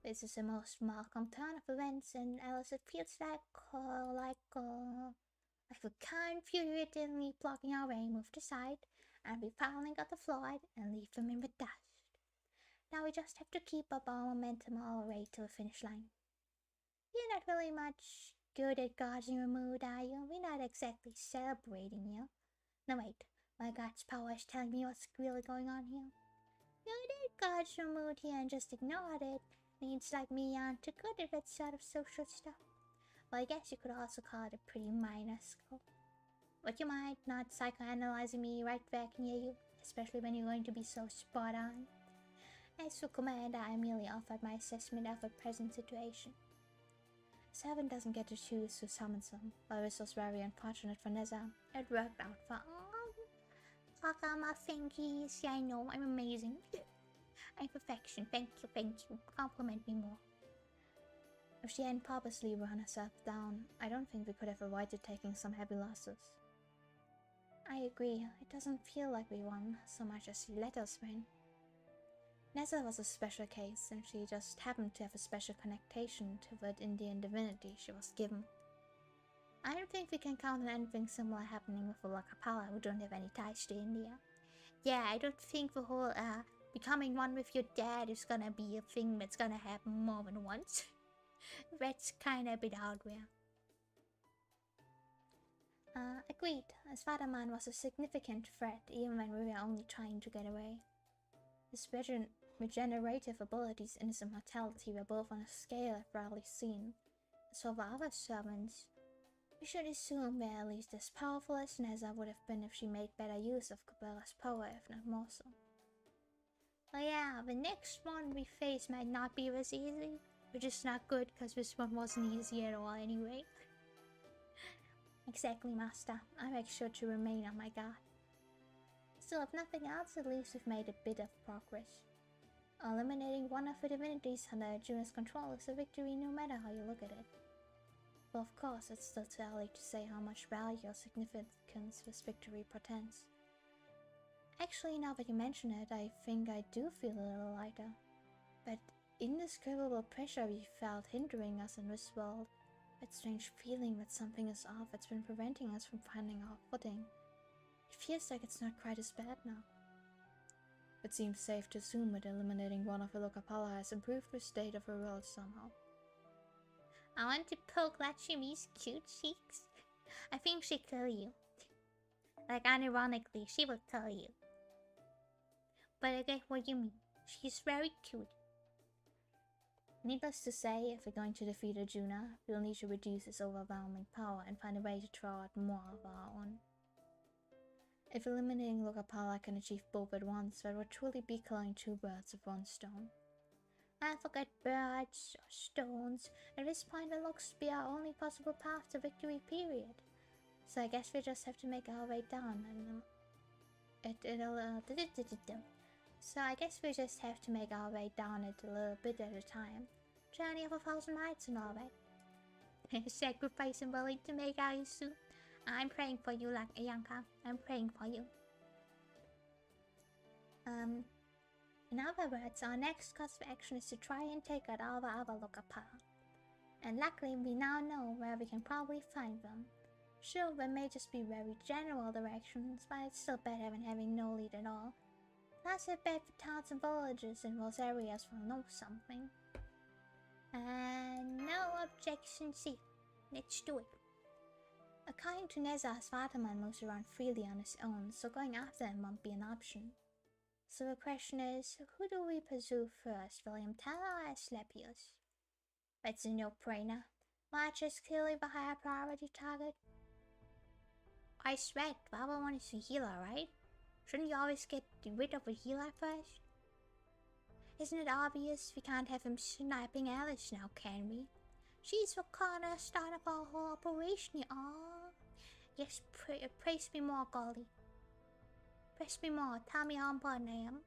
This is the most welcome turn of events, and else it feels like the kind infuriatingly blocking our way moved aside, and we finally got the floor and leave them in the dust. Now we just have to keep up our momentum all the way to the finish line. You're not really much good at gauging your mood, are you? We're not exactly celebrating you. No wait, my god's power is telling me what's really going on here. You did gauge your mood here and just ignored it. Needs like me aren't too good at that sort of social stuff. Well, I guess you could also call it a pretty minor skill. Would you mind not psychoanalyzing me right back near you? Especially when you're going to be so spot on. As for Commander, I merely offered my assessment of the present situation. Servant doesn't get to choose who summons them, while this was very unfortunate for Neza. It worked out for Kakama thankies. Yeah, I know, I'm amazing. I'm perfection, thank you. Compliment me more. If she hadn't purposely run herself down, I don't think we could have avoided taking some heavy losses. I agree, it doesn't feel like we won, so much as she let us win. Nessa was a special case, and she just happened to have a special connection to the Indian divinity she was given. I don't think we can count on anything similar happening with the Lakapala who don't have any ties to India. Yeah, I don't think the whole becoming one with your dad is gonna be a thing that's gonna happen more than once. That's kinda a bit hardware. Agreed. Svadaman was a significant threat even when we were only trying to get away. His regenerative abilities and his immortality were both on a scale I've rarely seen. As for the other servants, we should assume they're at least as powerful as Neza would have been if she made better use of Cabela's power, if not more so. But yeah, the next one we face might not be as easy, which is not good because this one wasn't easy at all anyway. Exactly, Master. I make sure to remain on my guard. Still, if nothing else, at least we've made a bit of progress. Eliminating one of the divinities under Arjuna's control is a victory no matter how you look at it. But of course, it's still too early to say how much value or significance this victory portends. Actually, now that you mention it, I think I do feel a little lighter. That indescribable pressure we felt hindering us in this world, that strange feeling that something is off that's been preventing us from finding our footing, it feels like it's not quite as bad now. It seems safe to assume that eliminating one of the Lokapala has improved the state of the world somehow. I want to poke Lakshmi's cute cheeks. I think she'll tell you. Like, unironically, she will tell you. But I get what you mean. She's very cute. Needless to say, if we're going to defeat Arjuna, we'll need to reduce his overwhelming power and find a way to draw out more of our own. If eliminating Lokapala can achieve both at once, that would truly be killing two birds with one stone. I forget birds or stones. At this point, it looks to be our only possible path to victory, period. So I guess we just have to make our way down and So I guess we just have to make our way down it a little bit at a time. Journey of 1,000 miles and all that. Sacrifice and willing to make our issue. I'm praying for you, like Ayanka. I'm praying for you. In other words, our next course of action is to try and take out all the other Lokapala. And luckily, we now know where we can probably find them. Sure, there may just be very general directions, but it's still better than having no lead at all. Plus, I bet the towns and villages in those areas will know something. And no objections here. Let's do it. According to Neza, Svartaman moves around freely on his own, so going after him won't be an option. So the question is, who do we pursue first, William Teller or Asclepius? That's a no-brainer. March is clearly the higher priority target. I swear, the other one is a healer, right? Shouldn't you always get rid of a healer first? Isn't it obvious we can't have him sniping Alice now, can we? She's the cornerstone of our whole operation, aww. Yes, praise me more, Golly. Praise me more, tell me how important I am.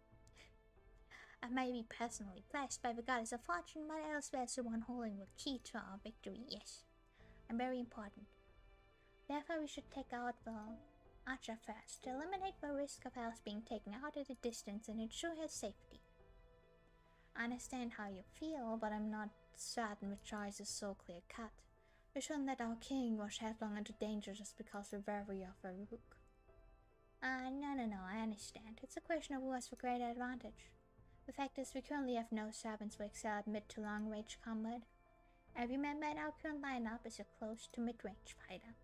I may be personally blessed by the goddess of fortune, but Elsewhere's the one holding the key to our victory, yes. I'm very important. Therefore, we should take out the archer first, to eliminate the risk of Alice being taken out at a distance and ensure her safety. I understand how you feel, but I'm not certain the choice is so clear-cut. We shouldn't let our king rush headlong into danger just because we're wary of a rook. No, I understand. It's a question of who has the greater advantage. The fact is, we currently have no servants who excel at mid to long-range combat. Every member in our current lineup is a close to mid-range fighter.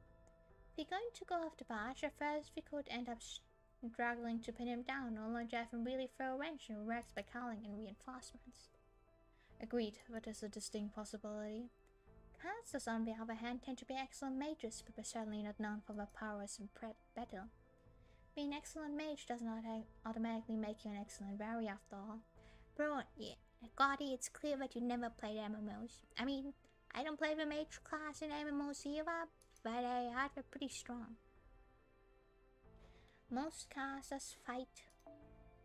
If we're going to go after the archer first, we could end up struggling to pin him down, or learn to have him really throw a wrench in the works by calling in reinforcements. Agreed, that is a distinct possibility. Casters, on the other hand, tend to be excellent mages, but they're certainly not known for their prowess in battle. Being an excellent mage does not automatically make you an excellent warrior after all. Bro, yeah, Gotti, it's clear that you never played MMOs. I mean, I don't play the mage class in MMOs either, but I heard they're pretty strong. Most casters fight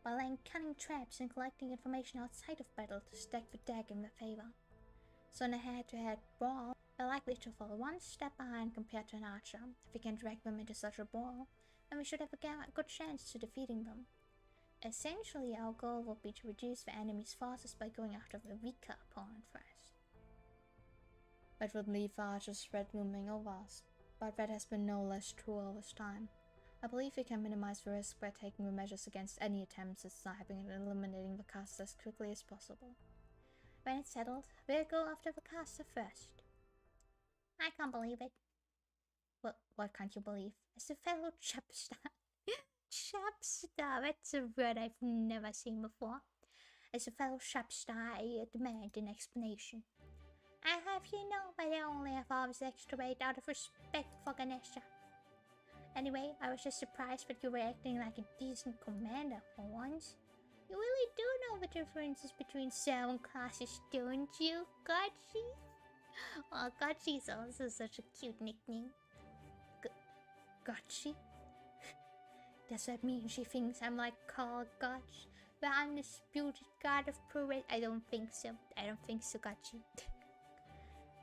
by laying cunning traps and collecting information outside of battle to stack the deck in their favor. So in a head-to-head brawl, they're likely to fall one step behind compared to an archer. If we can drag them into such a brawl, then we should have a good chance to defeating them. Essentially, our goal will be to reduce the enemy's forces by going after the weaker opponent first. That would leave the archer's threat looming over us, but that has been no less true all this time. I believe we can minimize the risk by taking the measures against any attempts at sniping and eliminating the caster as quickly as possible. When it's settled, we'll go after the caster first. I can't believe it. What can't you believe? As a fellow chapstar. Chapstar, that's a word I've never seen before. As a fellow chapstar, I demand an explanation. I have you know, but I only have all this extra weight out of respect for Ganesha. Anyway, I was just surprised that you were acting like a decent commander for once. You really do know the differences between 7 classes, don't you, Gotchi? Oh, Gotchi is also such a cute nickname. Gotchi? Does that mean she thinks I'm like Carl Gotch, the undisputed god of parade? I don't think so. Gotchi.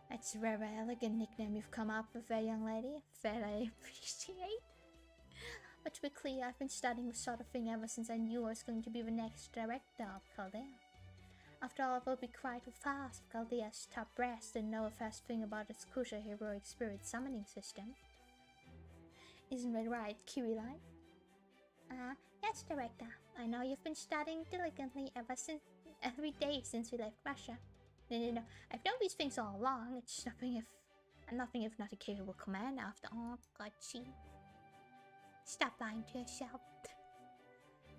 That's a very elegant nickname you've come up with there, young lady. That I appreciate. But to be clear, I've been studying this sort of thing ever since I knew I was going to be the next director of Chaldea. After all, it would be quite fast if Chaldea's top brass didn't know a first thing about its crucial heroic spirit summoning system. Isn't that right, Kirilai? Yes, Director. I know you've been studying diligently every day since we left Russia. No, I've known these things all along. It's nothing if not a capable commander after all. Gotchi. Stop lying to yourself.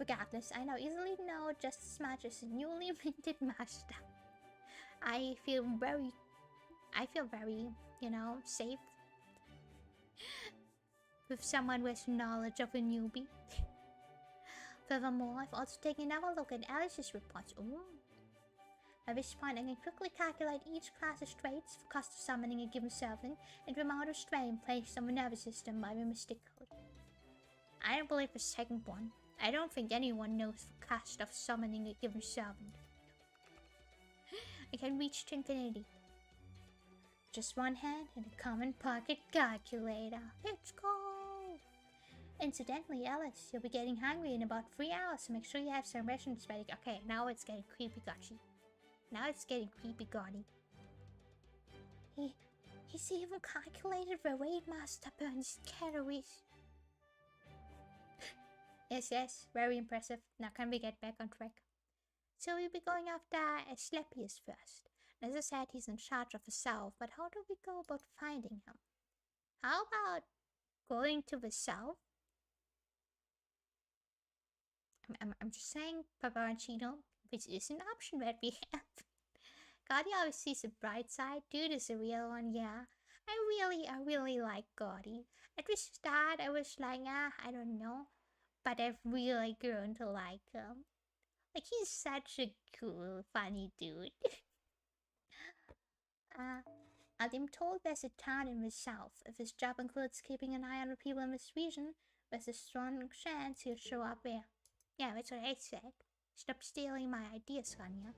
Regardless, I now easily know just as much as a newly minted master. I feel very, safe with someone with knowledge of a newbie. Furthermore, I've also taken another look at Alice's reports. Ooh. At this point, I can quickly calculate each class's traits, the cost of summoning a given servant, and the amount of strain placed on the nervous system by the mystic code. I don't believe the second one. I don't think anyone knows the cost of summoning a given servant. I can reach to infinity. Just one hand and a common pocket calculator. Let's go! Incidentally, Alice, you'll be getting hungry in about 3 hours, so make sure you have some rations ready. Okay, now it's getting creepy, Gotchi. Now it's getting creepy, Gotti. He's even calculated the weight Master burns calories. Yes, very impressive. Now can we get back on track? So we'll be going after Asclepius first. As I said, he's in charge of the south, but how do we go about finding him? How about going to the south? I'm just saying, Paparoncino, which is an option that we have. Gotti always sees the bright side. Dude is a real one, yeah. I really like Gotti. At the start, I was like, I don't know. But I've really grown to like him. Like, he's such a cool, funny dude. I'm told there's a town in the south. If his job includes keeping an eye on the people in this region, there's a strong chance he'll show up there. Yeah, that's what I said. Stop stealing my ideas, Sonia.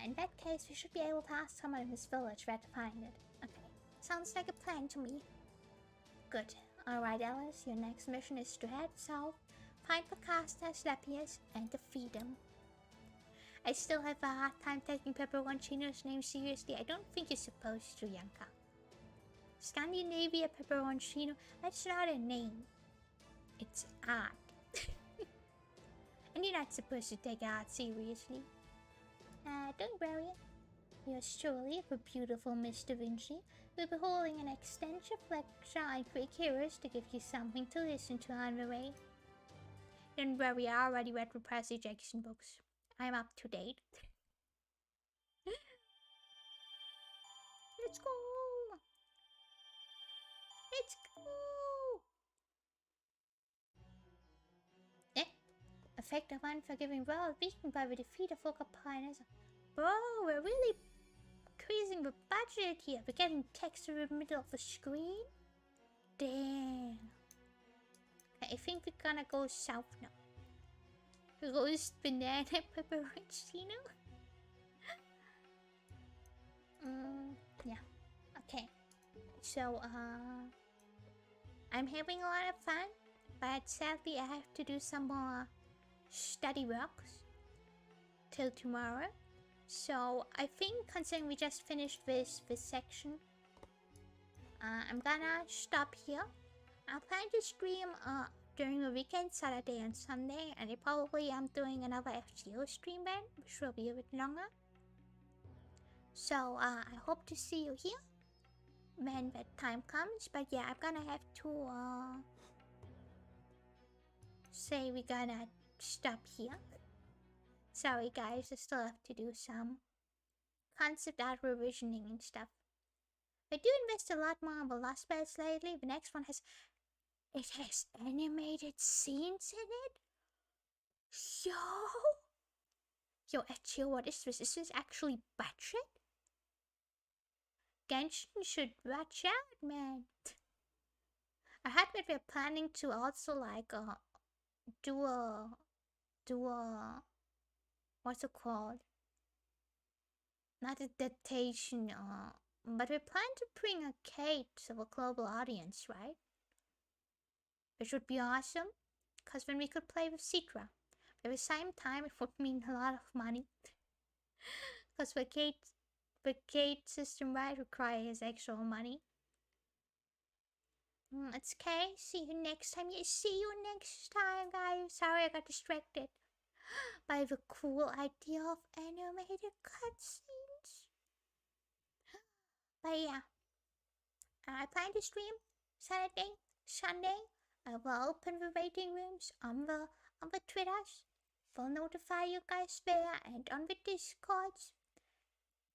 In that case, we should be able to ask someone in this village where to find it. Okay, sounds like a plan to me. Good. Alright, Alice, your next mission is to head south, find the caster Asclepius, and defeat him. I still have a hard time taking Pepperoncino's name seriously. I don't think you're supposed to, Yanka. Scandinavia Pepperoncino, that's not a name. It's art. And you're not supposed to take art seriously. Don't worry. Yours truly, the beautiful Miss Da Vinci, will be holding an extensive lecture on Greek heroes to give you something to listen to on the way. Don't worry, I already read the Percy Jackson books. I'm up to date. Let's go! Let's go! Effect of unforgiving world weakened by the defeat of Okapinas. Bro, we're really increasing the budget here. We're getting text in the middle of the screen. Damn. I think we're gonna go south now. Roast banana pepperoncino. Yeah. Okay. So, I'm having a lot of fun, but sadly I have to do some more study works till tomorrow. So I think, considering we just finished this section, I'm gonna stop here. I'll plan to stream during the weekend, Saturday and Sunday, and probably I'm doing another FGO stream then, which will be a bit longer. So I hope to see you here when that time comes. But yeah, I'm gonna have to say we're gonna stop here. Sorry guys, I still have to do some concept art revisioning and stuff. I do invest a lot more on the Lost Bells lately. The next one has animated scenes in it. Yo, FGO, what is this? Is this actually budget? Genshin should watch out, man. I heard that we're planning to also like do a what's it called? Not a adaptation, but we plan to bring a Kate to a global audience, right? Which would be awesome, because then we could play with Citra. At the same time, it would mean a lot of money, because the Kate system right requires actual money. It's okay. See you next time. Yeah, see you next time, guys. Sorry I got distracted by the cool idea of animated cutscenes. But yeah, I plan to stream Saturday, Sunday. I will open the waiting rooms on the Twitters. We'll notify you guys there and on the Discords.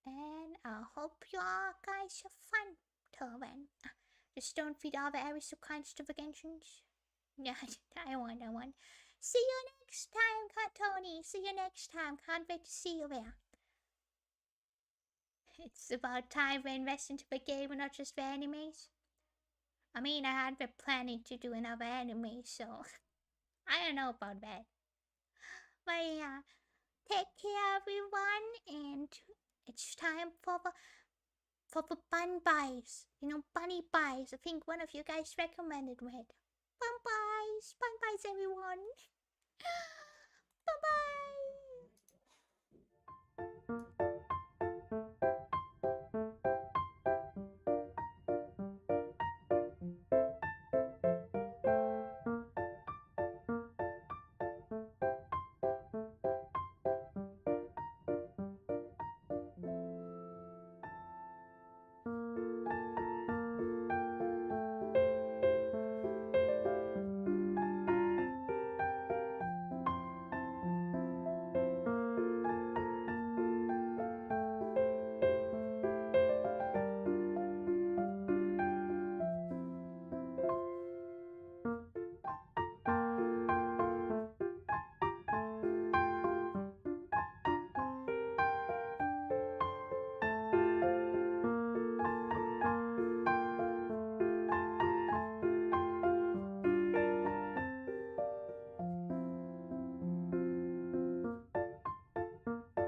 And I hope you all guys have fun till then. Just don't feed all the areas of kinds to the Genshins. Yeah, I want. See you next time, Tony. See you next time. Can't wait to see you there. It's about time we invest into the game and not just the animes. I mean, I had been planning to do another anime, so I don't know about that. But yeah, take care, everyone, and it's time for the bun buys. You know, bunny buys. I think one of you guys recommended it. Bun buys, everyone.